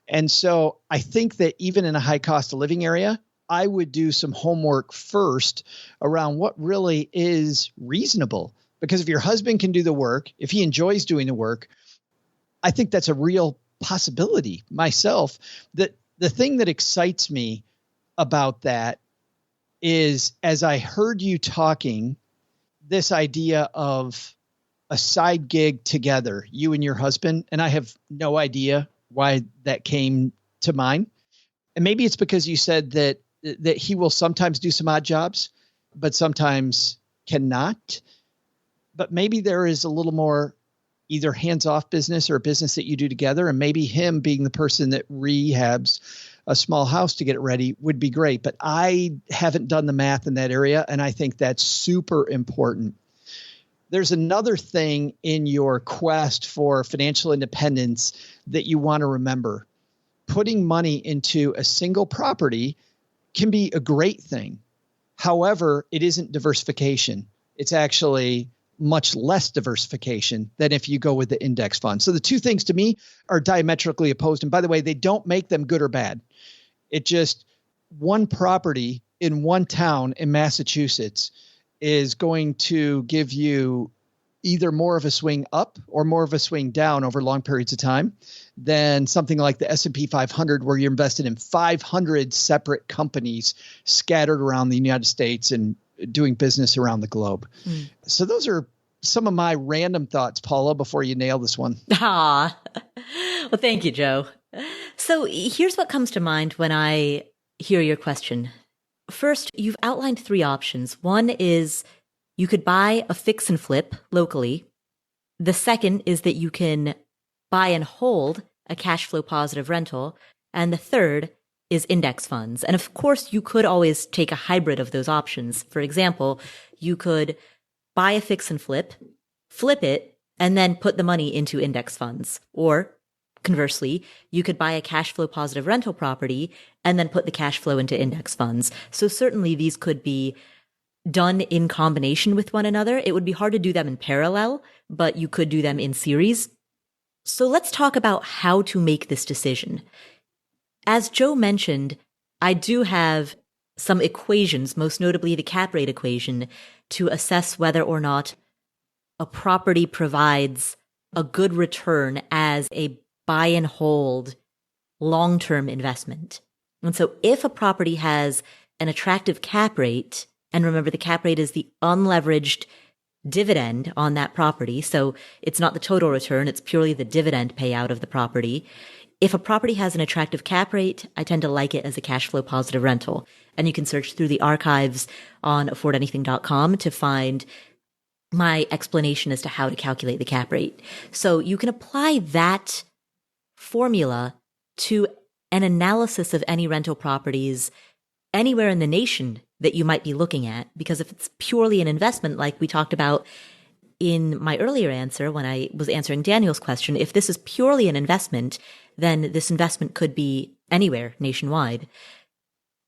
And so I think that even in a high cost of living area, I would do some homework first around what really is reasonable. Because if your husband can do the work, if he enjoys doing the work, I think that's a real possibility myself. That the thing that excites me about that is, as I heard you talking, this idea of a side gig together, you and your husband, and I have no idea why that came to mind. And maybe it's because you said that he will sometimes do some odd jobs, but sometimes cannot. But maybe there is a little more either hands-off business or a business that you do together. And maybe him being the person that rehabs a small house to get it ready would be great. But I haven't done the math in that area, and I think that's super important. There's another thing in your quest for financial independence that you want to remember. Putting money into a single property can be a great thing. However, it isn't diversification. It's actually much less diversification than if you go with the index fund. So the two things to me are diametrically opposed. And by the way, they don't make them good or bad. It just, one property in one town in Massachusetts is going to give you either more of a swing up or more of a swing down over long periods of time than something like the S&P 500, where you're invested in 500 separate companies scattered around the United States and doing business around the globe. So those are some of my random thoughts, Paula, before you nail this one. Well, thank you, Joe. So here's what comes to mind when I hear your question. First, you've outlined three options. One is you could buy a fix and flip locally. The second is that you can buy and hold a cash flow positive rental. And the third is index funds. And of course, you could always take a hybrid of those options. For example, you could buy a fix and flip it, and then put the money into index funds. Or conversely, you could buy a cash flow positive rental property and then put the cash flow into index funds. So certainly these could be done in combination with one another. It would be hard to do them in parallel, but you could do them in series. So let's talk about how to make this decision. As Joe mentioned, I do have some equations, most notably the cap rate equation, to assess whether or not a property provides a good return as a buy and hold long-term investment. And so if a property has an attractive cap rate, and remember the cap rate is the unleveraged dividend on that property, so it's not the total return, it's purely the dividend payout of the property. If a property has an attractive cap rate, I tend to like it as a cash flow positive rental. And you can search through the archives on affordanything.com to find my explanation as to how to calculate the cap rate. So you can apply that formula to an analysis of any rental properties anywhere in the nation that you might be looking at. Because if it's purely an investment, like we talked about in my earlier answer when I was answering Daniel's question, if this is purely an investment, then this investment could be anywhere nationwide.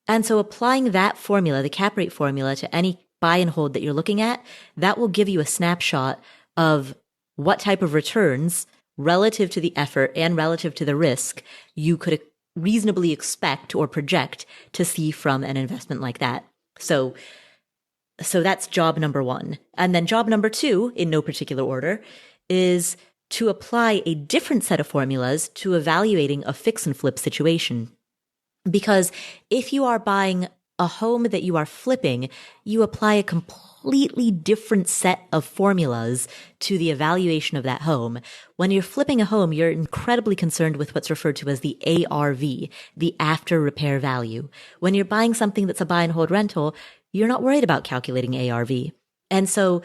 And so applying that formula, the cap rate formula, to any buy and hold that you're looking at, that will give you a snapshot of what type of returns relative to the effort and relative to the risk you could reasonably expect or project to see from an investment like that. So So that's job number one. And then job number two, in no particular order, is to apply a different set of formulas to evaluating a fix and flip situation. Because if you are buying a home that you are flipping, you apply a completely different set of formulas to the evaluation of that home. When you're flipping a home, you're incredibly concerned with what's referred to as the ARV, the after repair value. When you're buying something that's a buy and hold rental, you're not worried about calculating ARV. And so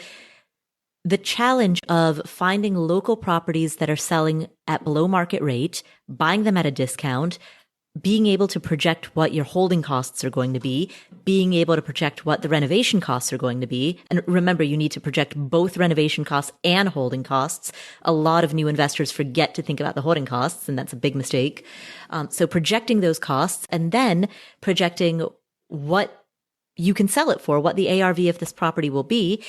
the challenge of finding local properties that are selling at below market rate, buying them at a discount, being able to project what your holding costs are going to be, being able to project what the renovation costs are going to be. And remember, you need to project both renovation costs and holding costs. A lot of new investors forget to think about the holding costs, and that's a big mistake. So projecting those costs and then projecting what you can sell it for, what the ARV of this property will be,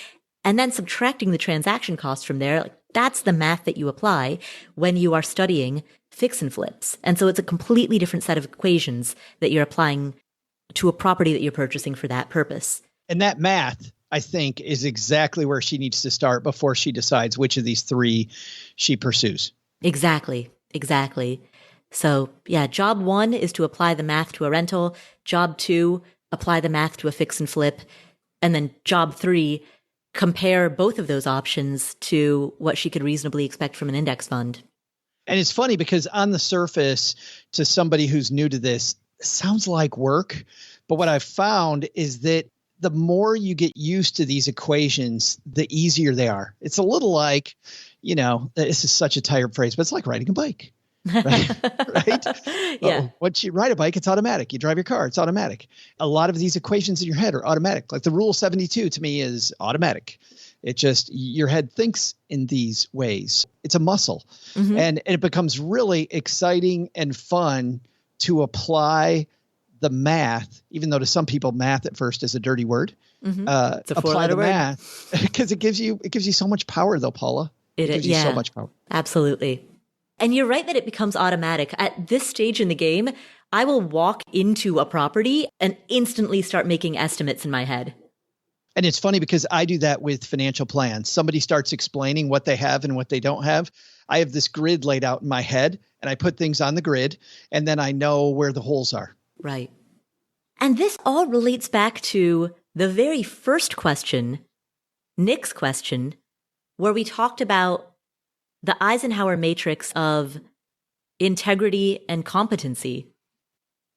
and then subtracting the transaction costs from there. Like, that's the math that you apply when you are studying fix and flips. And so it's a completely different set of equations that you're applying to a property that you're purchasing for that purpose. And that math, I think, is exactly where she needs to start before she decides which of these three she pursues. Exactly. So yeah, job one is to apply the math to a rental. Job two, apply the math to a fix and flip. And then job three, compare both of those options to what she could reasonably expect from an index fund. And it's funny because on the surface, to somebody who's new to this, it sounds like work. But what I've found is that the more you get used to these equations, the easier they are. It's a little like, this is such a tired phrase, but it's like riding a bike. Right? Yeah. Once you ride a bike, it's automatic. You drive your car, it's automatic. A lot of these equations in your head are automatic. Like the rule 72 to me is automatic. It just, your head thinks in these ways. It's a muscle. Mm-hmm. And it becomes really exciting and fun to apply the math, even though to some people math at first is a dirty word. Mm-hmm. It's a apply the word. Math because it gives you so much power though, Paula. It gives you so much power. Absolutely. And you're right that it becomes automatic. At this stage in the game, I will walk into a property and instantly start making estimates in my head. And it's funny because I do that with financial plans. Somebody starts explaining what they have and what they don't have. I have this grid laid out in my head and I put things on the grid and then I know where the holes are. Right. And this all relates back to the very first question, Nick's question, where we talked about the Eisenhower matrix of integrity and competency.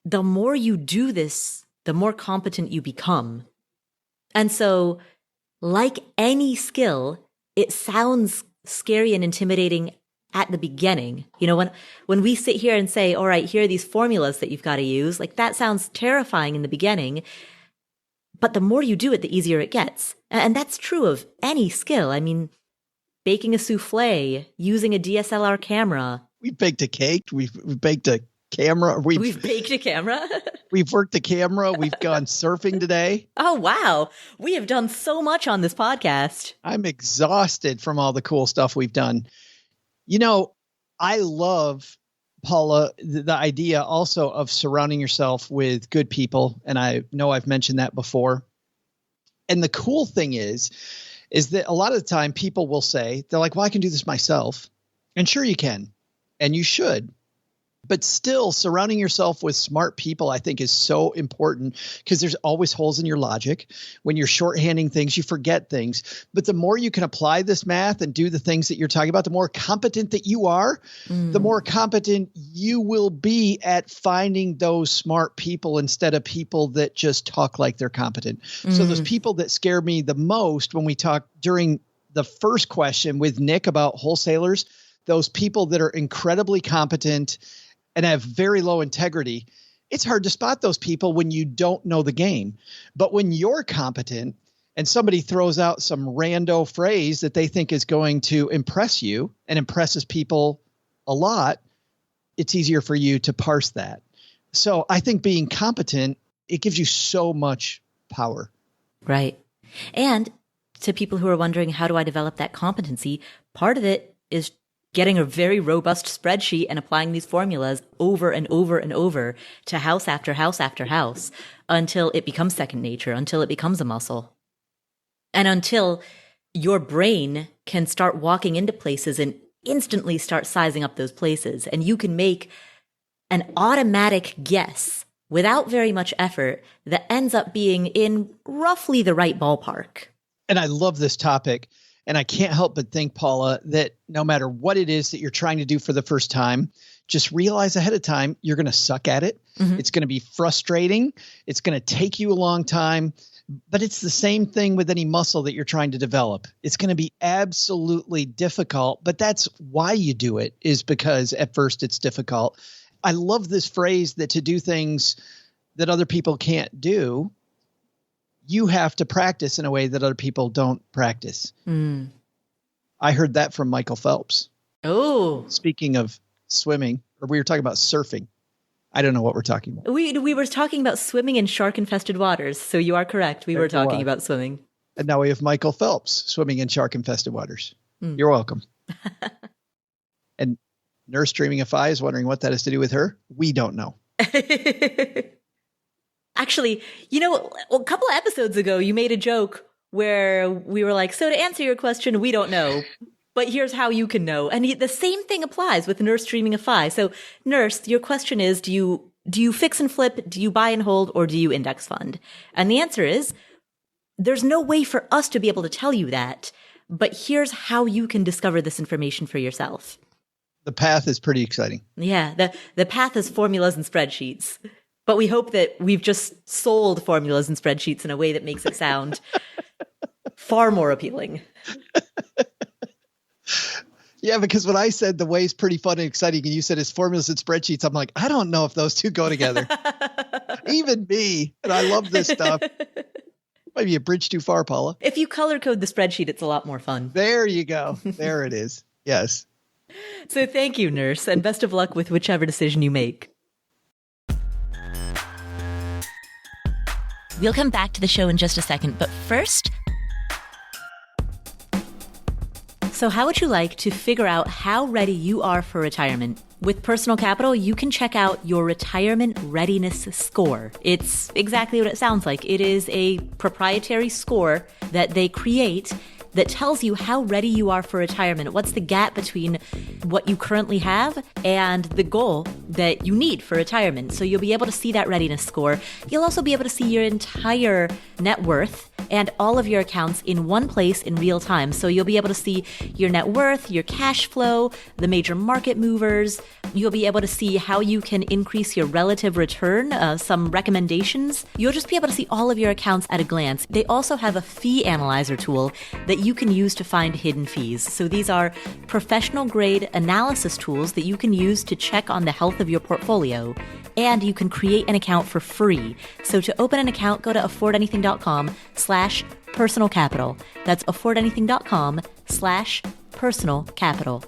The more you do this, the more competent you become. And so, like any skill, it sounds scary and intimidating at the beginning. When we sit here and say, all right, here are these formulas that you've got to use, like that sounds terrifying in the beginning. But the more you do it, the easier it gets. And that's true of any skill. I mean, baking a souffle, using a DSLR camera. We baked a cake. We've baked a camera. We've baked a camera. We've worked the camera. We've gone surfing today. Oh, wow. We have done so much on this podcast. I'm exhausted from all the cool stuff we've done. I love, Paula, the idea also of surrounding yourself with good people. And I know I've mentioned that before. And the cool thing is that a lot of the time people will say, they're like, well, I can do this myself. And sure you can. And you should. But still, surrounding yourself with smart people, I think, is so important because there's always holes in your logic. When you're shorthanding things, you forget things. But the more you can apply this math and do the things that you're talking about, the more competent that you are, the more competent you will be at finding those smart people instead of people that just talk like they're competent. So those people that scare me the most when we talk during the first question with Nick about wholesalers, those people that are incredibly competent and have very low integrity, it's hard to spot those people when you don't know the game. But when you're competent and somebody throws out some rando phrase that they think is going to impress you and impresses people a lot, it's easier for you to parse that. So I think being competent, it gives you so much power. Right. And to people who are wondering, how do I develop that competency? Part of it is getting a very robust spreadsheet and applying these formulas over and over and over to house after house after house until it becomes second nature, until it becomes a muscle. And until your brain can start walking into places and instantly start sizing up those places, and you can make an automatic guess without very much effort that ends up being in roughly the right ballpark. And I love this topic. And I can't help but think, Paula, that no matter what it is that you're trying to do for the first time, just realize ahead of time, you're going to suck at it. Mm-hmm. It's going to be frustrating. It's going to take you a long time. But it's the same thing with any muscle that you're trying to develop. It's going to be absolutely difficult. But that's why you do it, is because at first it's difficult. I love this phrase that to do things that other people can't do, you have to practice in a way that other people don't practice. Mm. I heard that from Michael Phelps. Oh, speaking of swimming, or we were talking about surfing. I don't know what we're talking about. We were talking about swimming in shark-infested waters. So you are correct. We were talking about swimming. And now we have Michael Phelps swimming in shark-infested waters. Mm. You're welcome. And Nurse Dreaming of Fi is wondering what that has to do with her. We don't know. Actually, a couple of episodes ago, you made a joke where we were like, so to answer your question, we don't know, but here's how you can know. And the same thing applies with Nurse Dreaming of Fi. So Nurse, your question is, do you fix and flip? Do you buy and hold? Or do you index fund? And the answer is, there's no way for us to be able to tell you that, but here's how you can discover this information for yourself. The path is pretty exciting. Yeah, the path is formulas and spreadsheets. But we hope that we've just sold formulas and spreadsheets in a way that makes it sound far more appealing. Yeah, because when I said the way is pretty fun and exciting, and you said it's formulas and spreadsheets, I'm like, I don't know if those two go together. Even me. And I love this stuff. Might be a bridge too far, Paula. If you color code the spreadsheet, it's a lot more fun. There you go. There it is. Yes. So thank you, Nurse, and best of luck with whichever decision you make. We'll come back to the show in just a second, but first... So how would you like to figure out how ready you are for retirement? With Personal Capital, you can check out your retirement readiness score. It's exactly what it sounds like. It is a proprietary score that they create that tells you how ready you are for retirement. What's the gap between what you currently have and the goal that you need for retirement? So you'll be able to see that readiness score. You'll also be able to see your entire net worth and all of your accounts in one place in real time. So you'll be able to see your net worth, your cash flow, the major market movers. You'll be able to see how you can increase your relative return, some recommendations. You'll just be able to see all of your accounts at a glance. They also have a fee analyzer tool that you can use to find hidden fees. So these are professional grade analysis tools that you can use to check on the health of your portfolio. And you can create an account for free. So to open an account, go to affordanything.com/personal capital. That's affordanything.com/personal capital.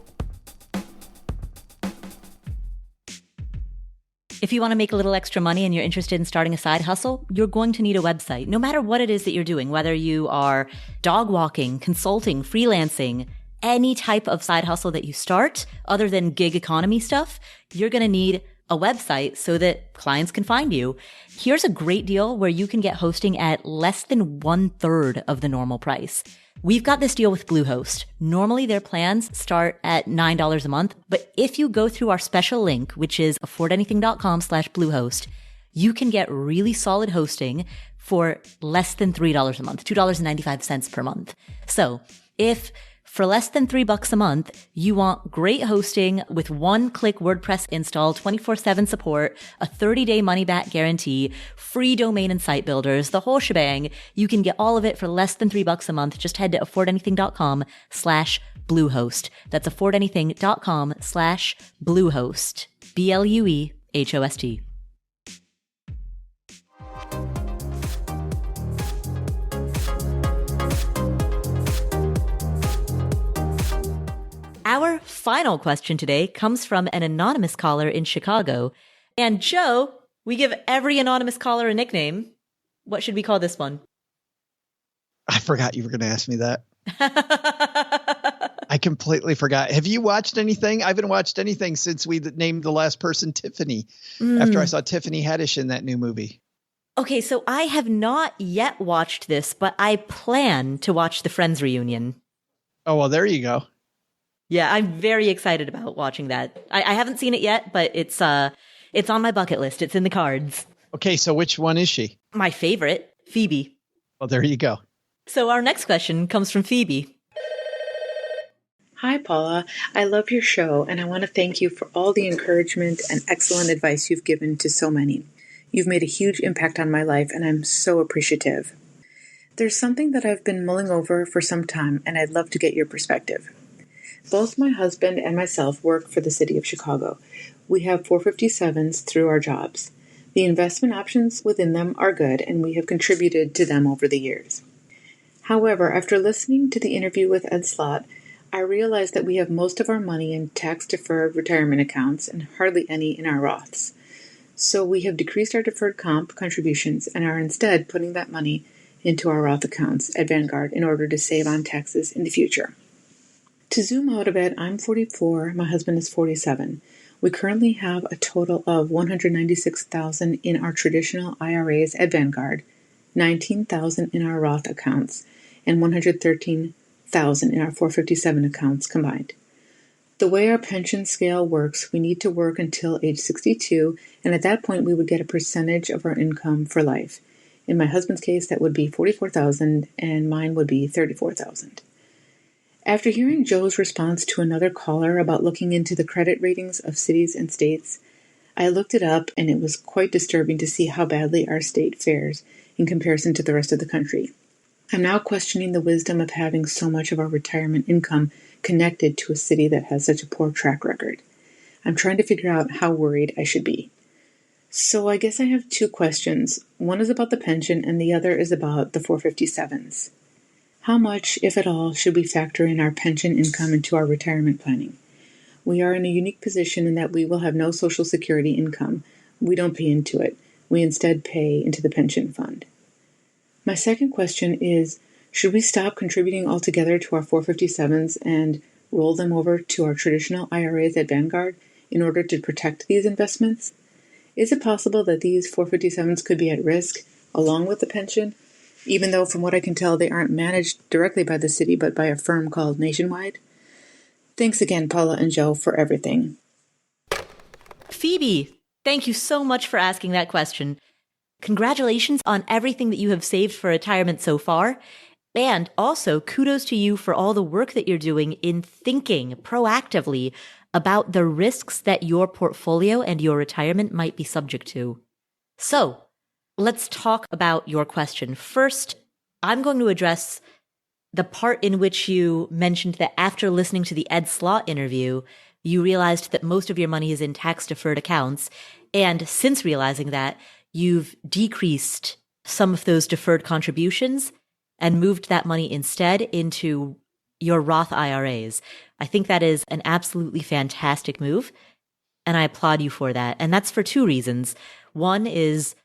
If you want to make a little extra money and you're interested in starting a side hustle, you're going to need a website. No matter what it is that you're doing, whether you are dog walking, consulting, freelancing, any type of side hustle that you start, other than gig economy stuff, you're going to need a website so that clients can find you. Here's a great deal where you can get hosting at less than 1/3 of the normal price. We've got this deal with Bluehost. Normally their plans start at $9 a month, but if you go through our special link, which is affordanything.com/Bluehost, you can get really solid hosting for less than $3 a month, $2.95 per month. So if for less than $3 a month, you want great hosting with one-click WordPress install, 24/7 support, a 30-day money-back guarantee, free domain and site builders, the whole shebang. You can get all of it for less than $3 a month. Just head to affordanything.com/Bluehost. That's affordanything.com/Bluehost. BLUEHOST. Our final question today comes from an anonymous caller in Chicago. And Joe, we give every anonymous caller a nickname. What should we call this one? I forgot you were going to ask me that. I completely forgot. Have you watched anything? I haven't watched anything since we named the last person Tiffany after I saw Tiffany Haddish in that new movie. Okay, so I have not yet watched this, but I plan to watch the Friends reunion. Oh, well, there you go. Yeah, I'm very excited about watching that. I haven't seen it yet, but it's on my bucket list. It's in the cards. Okay, so which one is she? My favorite, Phoebe. Well, there you go. So our next question comes from Phoebe. Hi, Paula. I love your show, and I want to thank you for all the encouragement and excellent advice you've given to so many. You've made a huge impact on my life, and I'm so appreciative. There's something that I've been mulling over for some time, and I'd love to get your perspective. Both my husband and myself work for the city of Chicago. We have 457s through our jobs. The investment options within them are good, and we have contributed to them over the years. However, after listening to the interview with Ed Slott, I realized that we have most of our money in tax-deferred retirement accounts and hardly any in our Roths. So we have decreased our deferred comp contributions and are instead putting that money into our Roth accounts at Vanguard in order to save on taxes in the future. To zoom out a bit, I'm 44, my husband is 47. We currently have a total of $196,000 in our traditional IRAs at Vanguard, $19,000 in our Roth accounts, and $113,000 in our 457 accounts combined. The way our pension scale works, we need to work until age 62, and at that point we would get a percentage of our income for life. In my husband's case, that would be $44,000, and mine would be $34,000. After hearing Joe's response to another caller about looking into the credit ratings of cities and states, I looked it up, and it was quite disturbing to see how badly our state fares in comparison to the rest of the country. I'm now questioning the wisdom of having so much of our retirement income connected to a city that has such a poor track record. I'm trying to figure out how worried I should be. So I guess I have two questions. One is about the pension, and the other is about the 457s. How much, if at all, should we factor in our pension income into our retirement planning? We are in a unique position in that we will have no Social Security income. We don't pay into it. We instead pay into the pension fund. My second question is, should we stop contributing altogether to our 457s and roll them over to our traditional IRAs at Vanguard in order to protect these investments? Is it possible that these 457s could be at risk along with the pension, even though from what I can tell they aren't managed directly by the city but by a firm called Nationwide? Thanks again, Paula and Joe, for everything. Phoebe, thank you so much for asking that question. Congratulations on everything that you have saved for retirement so far. And also, kudos to you for all the work that you're doing in thinking proactively about the risks that your portfolio and your retirement might be subject to. So, let's talk about your question. First, I'm going to address the part in which you mentioned that after listening to the Ed Slott interview, you realized that most of your money is in tax-deferred accounts. And since realizing that, you've decreased some of those deferred contributions and moved that money instead into your Roth IRAs. I think that is an absolutely fantastic move, and I applaud you for that. And that's for two reasons. One is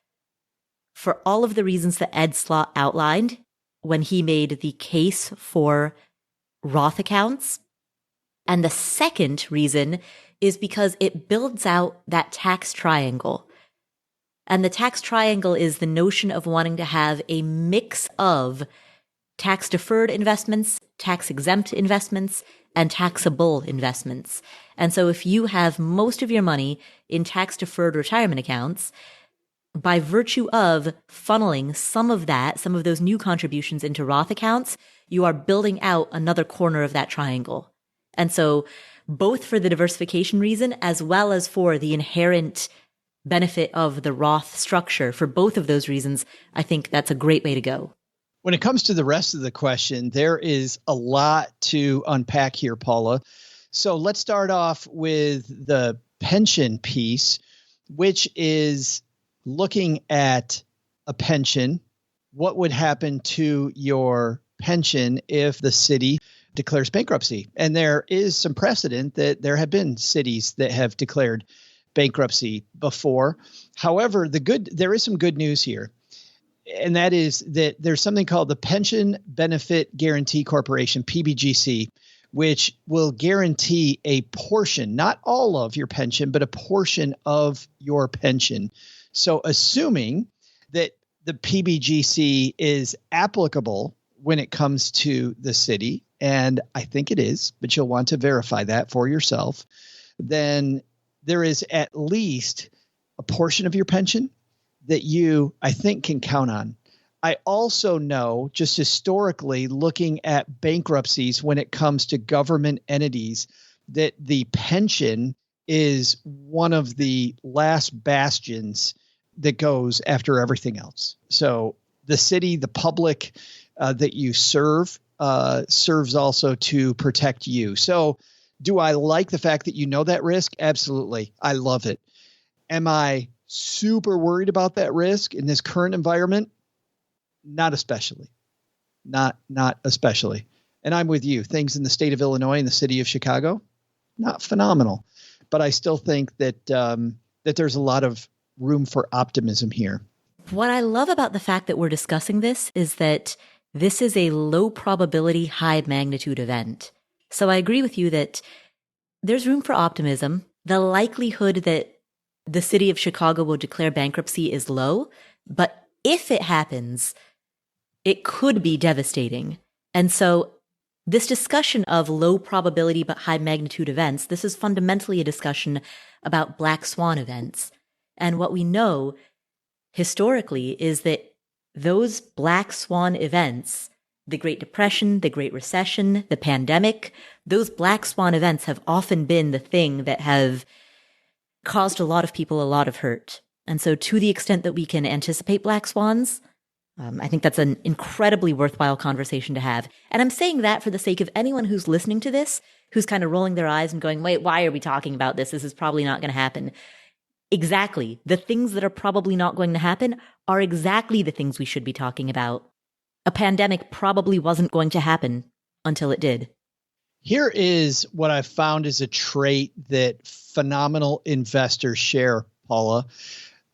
for all of the reasons that Ed Slott outlined when he made the case for Roth accounts. And the second reason is because it builds out that tax triangle. And the tax triangle is the notion of wanting to have a mix of tax-deferred investments, tax-exempt investments, and taxable investments. And so if you have most of your money in tax-deferred retirement accounts, by virtue of funneling some of those new contributions into Roth accounts, you are building out another corner of that triangle. And so both for the diversification reason as well as for the inherent benefit of the Roth structure, for both of those reasons, I think that's a great way to go. When it comes to the rest of the question, there is a lot to unpack here, Paula. So let's start off with the pension piece, which is looking at a pension. What would happen to your pension if the city declares bankruptcy? And there is some precedent that there have been cities that have declared bankruptcy before. However, there is some good news here. And that is that there's something called the Pension Benefit Guarantee Corporation, PBGC, which will guarantee a portion, not all of your pension, but a portion of your pension. So assuming that the PBGC is applicable when it comes to the city, and I think it is, but you'll want to verify that for yourself, then there is at least a portion of your pension that you, I think, can count on. I also know, just historically, looking at bankruptcies when it comes to government entities, that the pension is one of the last bastions that goes after everything else. So the city, the public that you serve, serves also to protect you. So do I like the fact that you know that risk? Absolutely. I love it. Am I super worried about that risk in this current environment? Not especially. Not especially. And I'm with you. Things in the state of Illinois and the city of Chicago, not phenomenal. But I still think that that there's a lot of room for optimism here. What I love about the fact that we're discussing this is that this is a low probability, high magnitude event. So I agree with you that there's room for optimism. The likelihood that the city of Chicago will declare bankruptcy is low, but if it happens, it could be devastating. And so this discussion of low probability but high magnitude events, this is fundamentally a discussion about black swan events. And what we know historically is that those black swan events, the Great Depression, the Great Recession, the pandemic, those black swan events have often been the thing that have caused a lot of people a lot of hurt. And so to the extent that we can anticipate black swans, I think that's an incredibly worthwhile conversation to have. And I'm saying that for the sake of anyone who's listening to this, who's kind of rolling their eyes and going, wait, why are we talking about this? This is probably not going to happen. Exactly. The things that are probably not going to happen are exactly the things we should be talking about. A pandemic probably wasn't going to happen until it did. Here is what I've found is a trait that phenomenal investors share, Paula,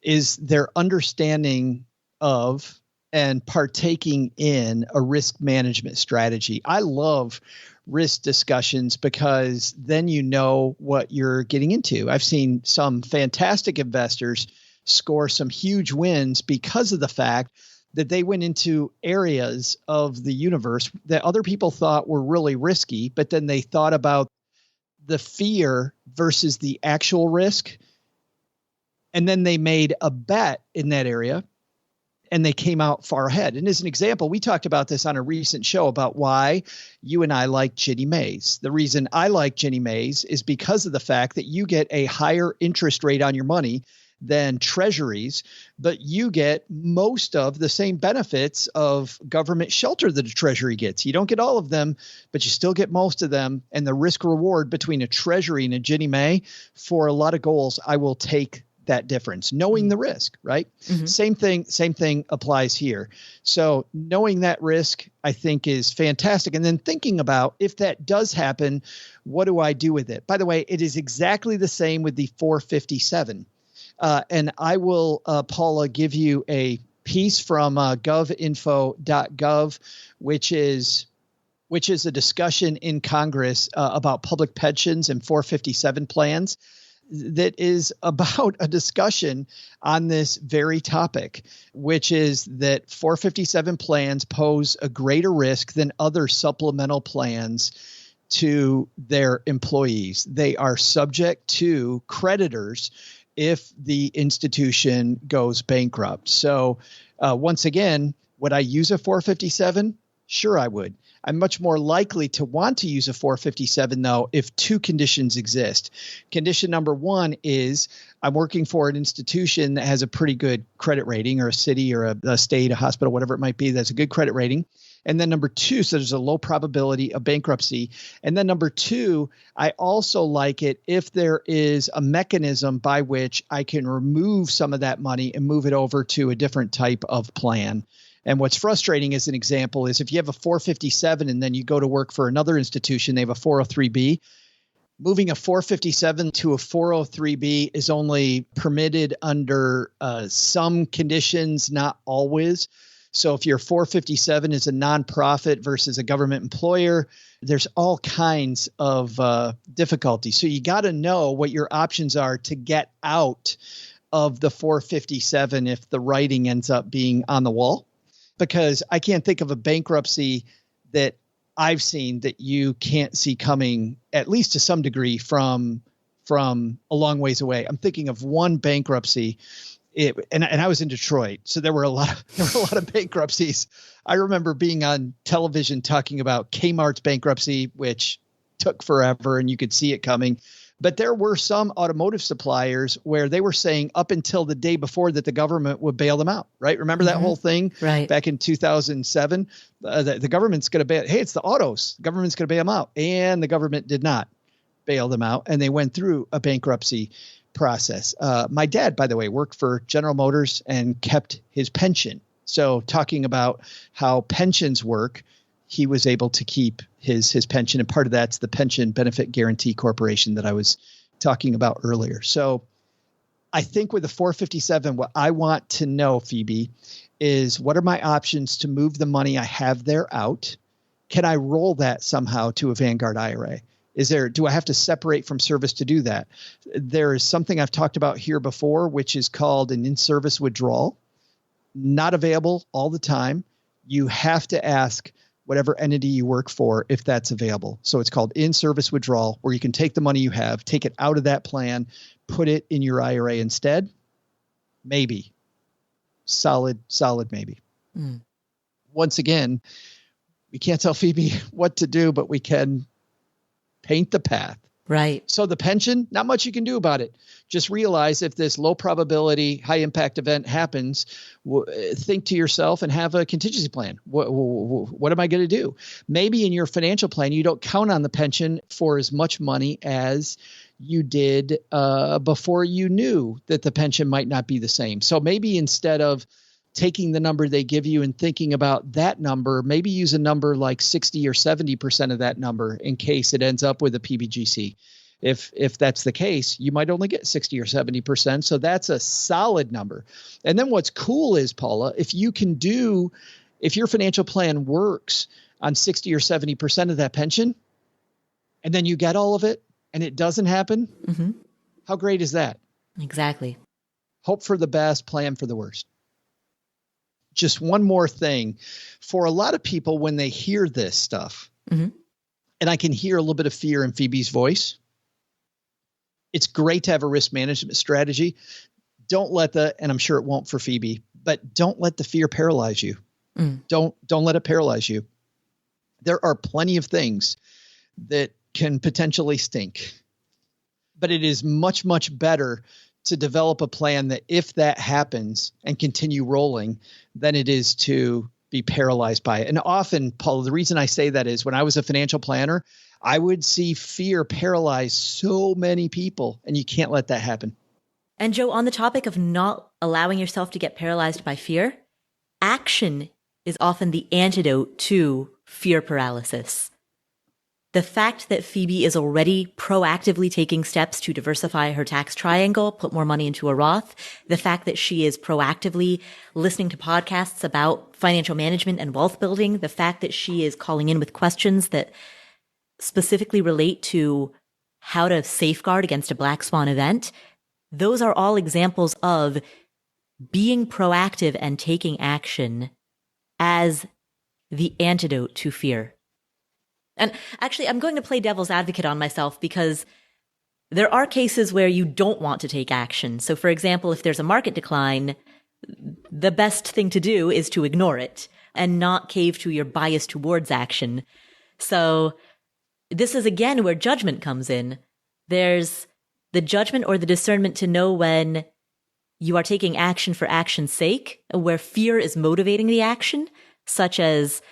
is their understanding of and partaking in a risk management strategy. I love risk discussions because then you know what you're getting into. I've seen some fantastic investors score some huge wins because of the fact that they went into areas of the universe that other people thought were really risky, but then they thought about the fear versus the actual risk. And then they made a bet in that area and they came out far ahead. And as an example, we talked about this on a recent show about why you and I like Ginnie Mae's. The reason I like Ginnie Mae's is because of the fact that you get a higher interest rate on your money than treasuries, but you get most of the same benefits of government shelter that a treasury gets. You don't get all of them, but you still get most of them. And the risk reward between a treasury and a Ginnie Mae for a lot of goals, I will take that difference, knowing the risk, right? Mm-hmm. Same thing applies here. So knowing that risk, I think, is fantastic. And then thinking about if that does happen, what do I do with it? By the way, it is exactly the same with the 457. And I will, Paula, give you a piece from govinfo.gov, which is a discussion in Congress about public pensions and 457 plans that is about a discussion on this very topic, which is that 457 plans pose a greater risk than other supplemental plans to their employees. They are subject to creditors if the institution goes bankrupt. So once again, would I use a 457? Sure, I would. I'm much more likely to want to use a 457, though, if two conditions exist. Condition number one is I'm working for an institution that has a pretty good credit rating, or a city or a state, a hospital, whatever it might be, that's a good credit rating. And then number two, so there's a low probability of bankruptcy. And then number two, I also like it if there is a mechanism by which I can remove some of that money and move it over to a different type of plan. And what's frustrating as an example is if you have a 457 and then you go to work for another institution, they have a 403B. Moving a 457 to a 403B is only permitted under some conditions, not always. So if your 457 is a nonprofit versus a government employer, there's all kinds of difficulty. So you got to know what your options are to get out of the 457 if the writing ends up being on the wall, because I can't think of a bankruptcy that I've seen that you can't see coming, at least to some degree, from a long ways away. I'm thinking of one bankruptcy, and I was in Detroit, so there were a lot of bankruptcies. I remember being on television talking about Kmart's bankruptcy, which took forever, and you could see it coming. But there were some automotive suppliers where they were saying up until the day before that the government would bail them out, right? Remember that whole thing back in 2007? The government's going to bail. Hey, it's the autos. The government's going to bail them out. And the government did not bail them out. And they went through a bankruptcy process. My dad, by the way, worked for General Motors and kept his pension. So talking about how pensions work, he was able to keep his pension. And part of that's the Pension Benefit Guaranty Corporation that I was talking about earlier. So I think with the 457, what I want to know, Phoebe, is what are my options to move the money I have there out? Can I roll that somehow to a Vanguard IRA? Do I have to separate from service to do that? There is something I've talked about here before, which is called an in-service withdrawal. Not available all the time. You have to ask whatever entity you work for if that's available. So it's called in-service withdrawal, where you can take the money you have, take it out of that plan, put it in your IRA instead. Maybe. Solid maybe. Once again, we can't tell Phoebe what to do, but we can paint the path. Right. So the pension, not much you can do about it. Just realize if this low probability, high impact event happens, think to yourself and have a contingency plan. What am I going to do? Maybe in your financial plan, you don't count on the pension for as much money as you did before you knew that the pension might not be the same. So maybe instead of taking the number they give you and thinking about that number, maybe use a number like 60 or 70% of that number in case it ends up with a PBGC. If that's the case, you might only get 60 or 70%. So that's a solid number. And then what's cool is, Paula, if your financial plan works on 60 or 70% of that pension, and then you get all of it and it doesn't happen, how great is that? Exactly. Hope for the best, plan for the worst. Just one more thing. For a lot of people, when they hear this stuff, and I can hear a little bit of fear in Phoebe's voice, it's great to have a risk management strategy. Don't let and I'm sure it won't for Phoebe, but don't let the fear paralyze you. Don't let it paralyze you. There are plenty of things that can potentially stink, but it is much, much better to develop a plan that if that happens and continue rolling than it is to be paralyzed by it. And often, Paul, the reason I say that is when I was a financial planner, I would see fear paralyze so many people, and you can't let that happen. And Joe, on the topic of not allowing yourself to get paralyzed by fear, action is often the antidote to fear paralysis. The fact that Phoebe is already proactively taking steps to diversify her tax triangle, put more money into a Roth, the fact that she is proactively listening to podcasts about financial management and wealth building, the fact that she is calling in with questions that specifically relate to how to safeguard against a black swan event, those are all examples of being proactive and taking action as the antidote to fear. And actually, I'm going to play devil's advocate on myself because there are cases where you don't want to take action. So, for example, if there's a market decline, the best thing to do is to ignore it and not cave to your bias towards action. So this is, again, where judgment comes in. There's the judgment or the discernment to know when you are taking action for action's sake, where fear is motivating the action, such as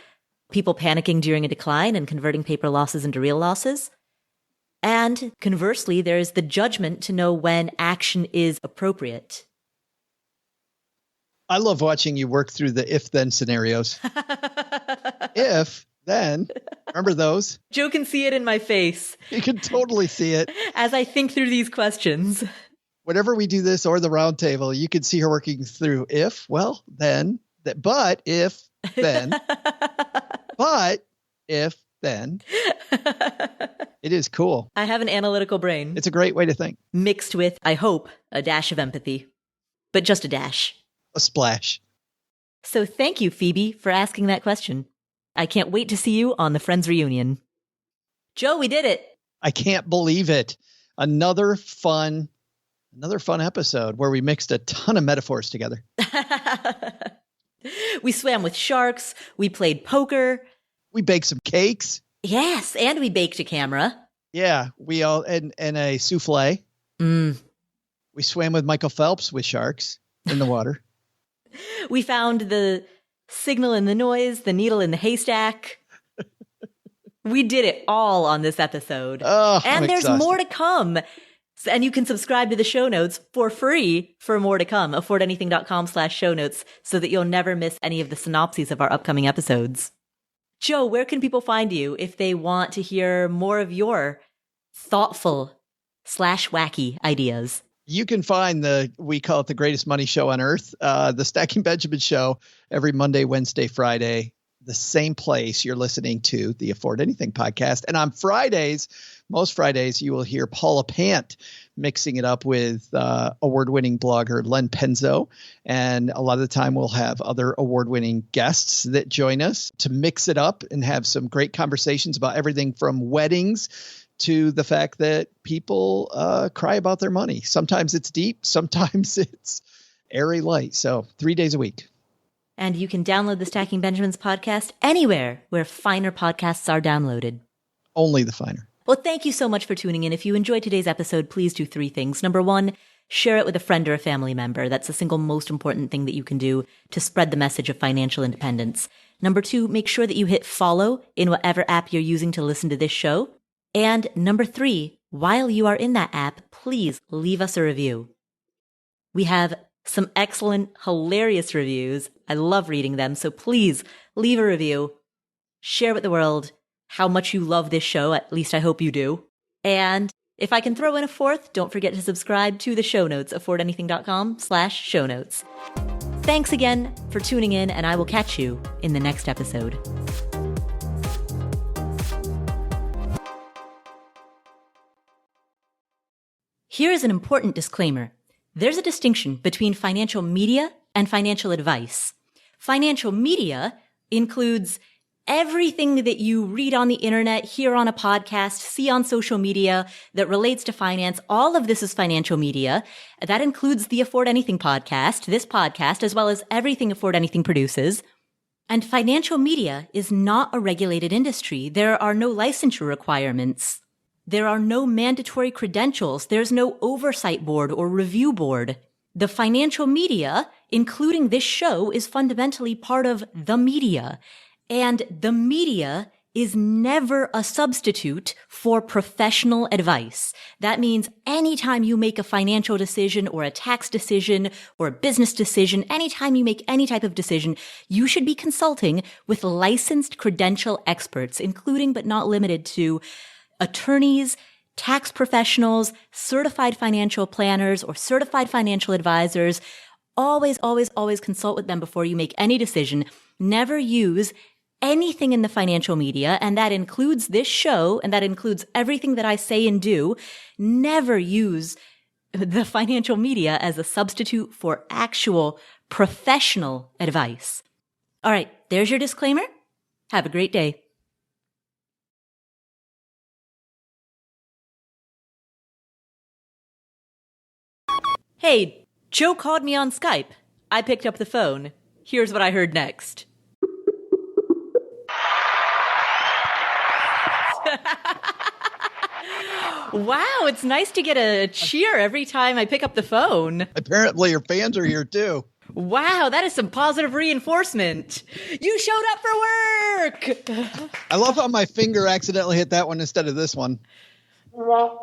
people panicking during a decline and converting paper losses into real losses. And conversely, there is the judgment to know when action is appropriate. I love watching you work through the if-then scenarios. If, then, remember those? Joe can see it in my face. You can totally see it. As I think through these questions. Whenever we do this or the round table, you can see her working through if, well, then, but if, then. But if, then. It is cool. I have an analytical brain. It's a great way to think. Mixed with, I hope, a dash of empathy. but just a dash. A splash. So thank you, Phoebe, for asking that question. I can't wait to see you on the Friends reunion. Joe, we did it. I can't believe it. Another fun episode where we mixed a ton of metaphors together. We swam with sharks. We played poker. We baked some cakes. Yes, and we baked a camera. Yeah, we all and a souffle. We swam with Michael Phelps with sharks in the water. We found the signal in the noise, the needle in the haystack. We did it all on this episode. Oh, and there's exhausted. more to come. And you can subscribe to the show notes for free for more to come. affordanything.com/show notes so that you'll never miss any of the synopses of our upcoming episodes. Joe, where can people find you if they want to hear more of your thoughtful/wacky ideas? You can find we call it the greatest money show on earth, the Stacking Benjamin show, every Monday, Wednesday, Friday, the same place you're listening to the Afford Anything podcast. And on Fridays, most Fridays, you will hear Paula Pant mixing it up with award-winning blogger Len Penzo. And a lot of the time we'll have other award-winning guests that join us to mix it up and have some great conversations about everything from weddings to the fact that people cry about their money. Sometimes it's deep, sometimes it's airy light. So 3 days a week. And you can download the Stacking Benjamins podcast anywhere where finer podcasts are downloaded. Only the finer. Well, thank you so much for tuning in. If you enjoyed today's episode, please do 3 things. Number 1, share it with a friend or a family member. That's the single most important thing that you can do to spread the message of financial independence. Number 2, make sure that you hit follow in whatever app you're using to listen to this show. And number 3, while you are in that app, please leave us a review. We have some excellent, hilarious reviews. I love reading them. So please leave a review, share with the world how much you love this show. At least I hope you do. And if I can throw in a 4th, don't forget to subscribe to the show notes, affordanything.com/show notes. Thanks again for tuning in, and I will catch you in the next episode. Here is an important disclaimer. There's a distinction between financial media and financial advice. Financial media includes everything that you read on the internet, hear on a podcast, see on social media that relates to finance. All of this is financial media. That includes the Afford Anything podcast, this podcast, as well as everything Afford Anything produces. And financial media is not a regulated industry. There are no licensure requirements. There are no mandatory credentials. There's no oversight board or review board. The financial media, including this show, is fundamentally part of the media. And the media is never a substitute for professional advice. That means anytime you make a financial decision or a tax decision or a business decision, anytime you make any type of decision, you should be consulting with licensed credential experts, including but not limited to attorneys, tax professionals, certified financial planners, or certified financial advisors. Always, always, always consult with them before you make any decision. Never use anything in the financial media, and that includes this show, and that includes everything that I say and do. Never use the financial media as a substitute for actual professional advice. All right, there's your disclaimer. Have a great day. Hey, Joe called me on Skype. I picked up the phone. Here's what I heard next. Wow, it's nice to get a cheer every time I pick up the phone. Apparently your fans are here too. Wow, that is some positive reinforcement. You showed up for work. I love how my finger accidentally hit that one instead of this one. That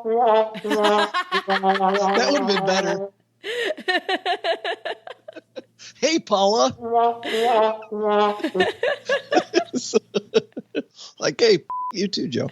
would have been better. Hey, Paula. Like, hey, you too, Joe.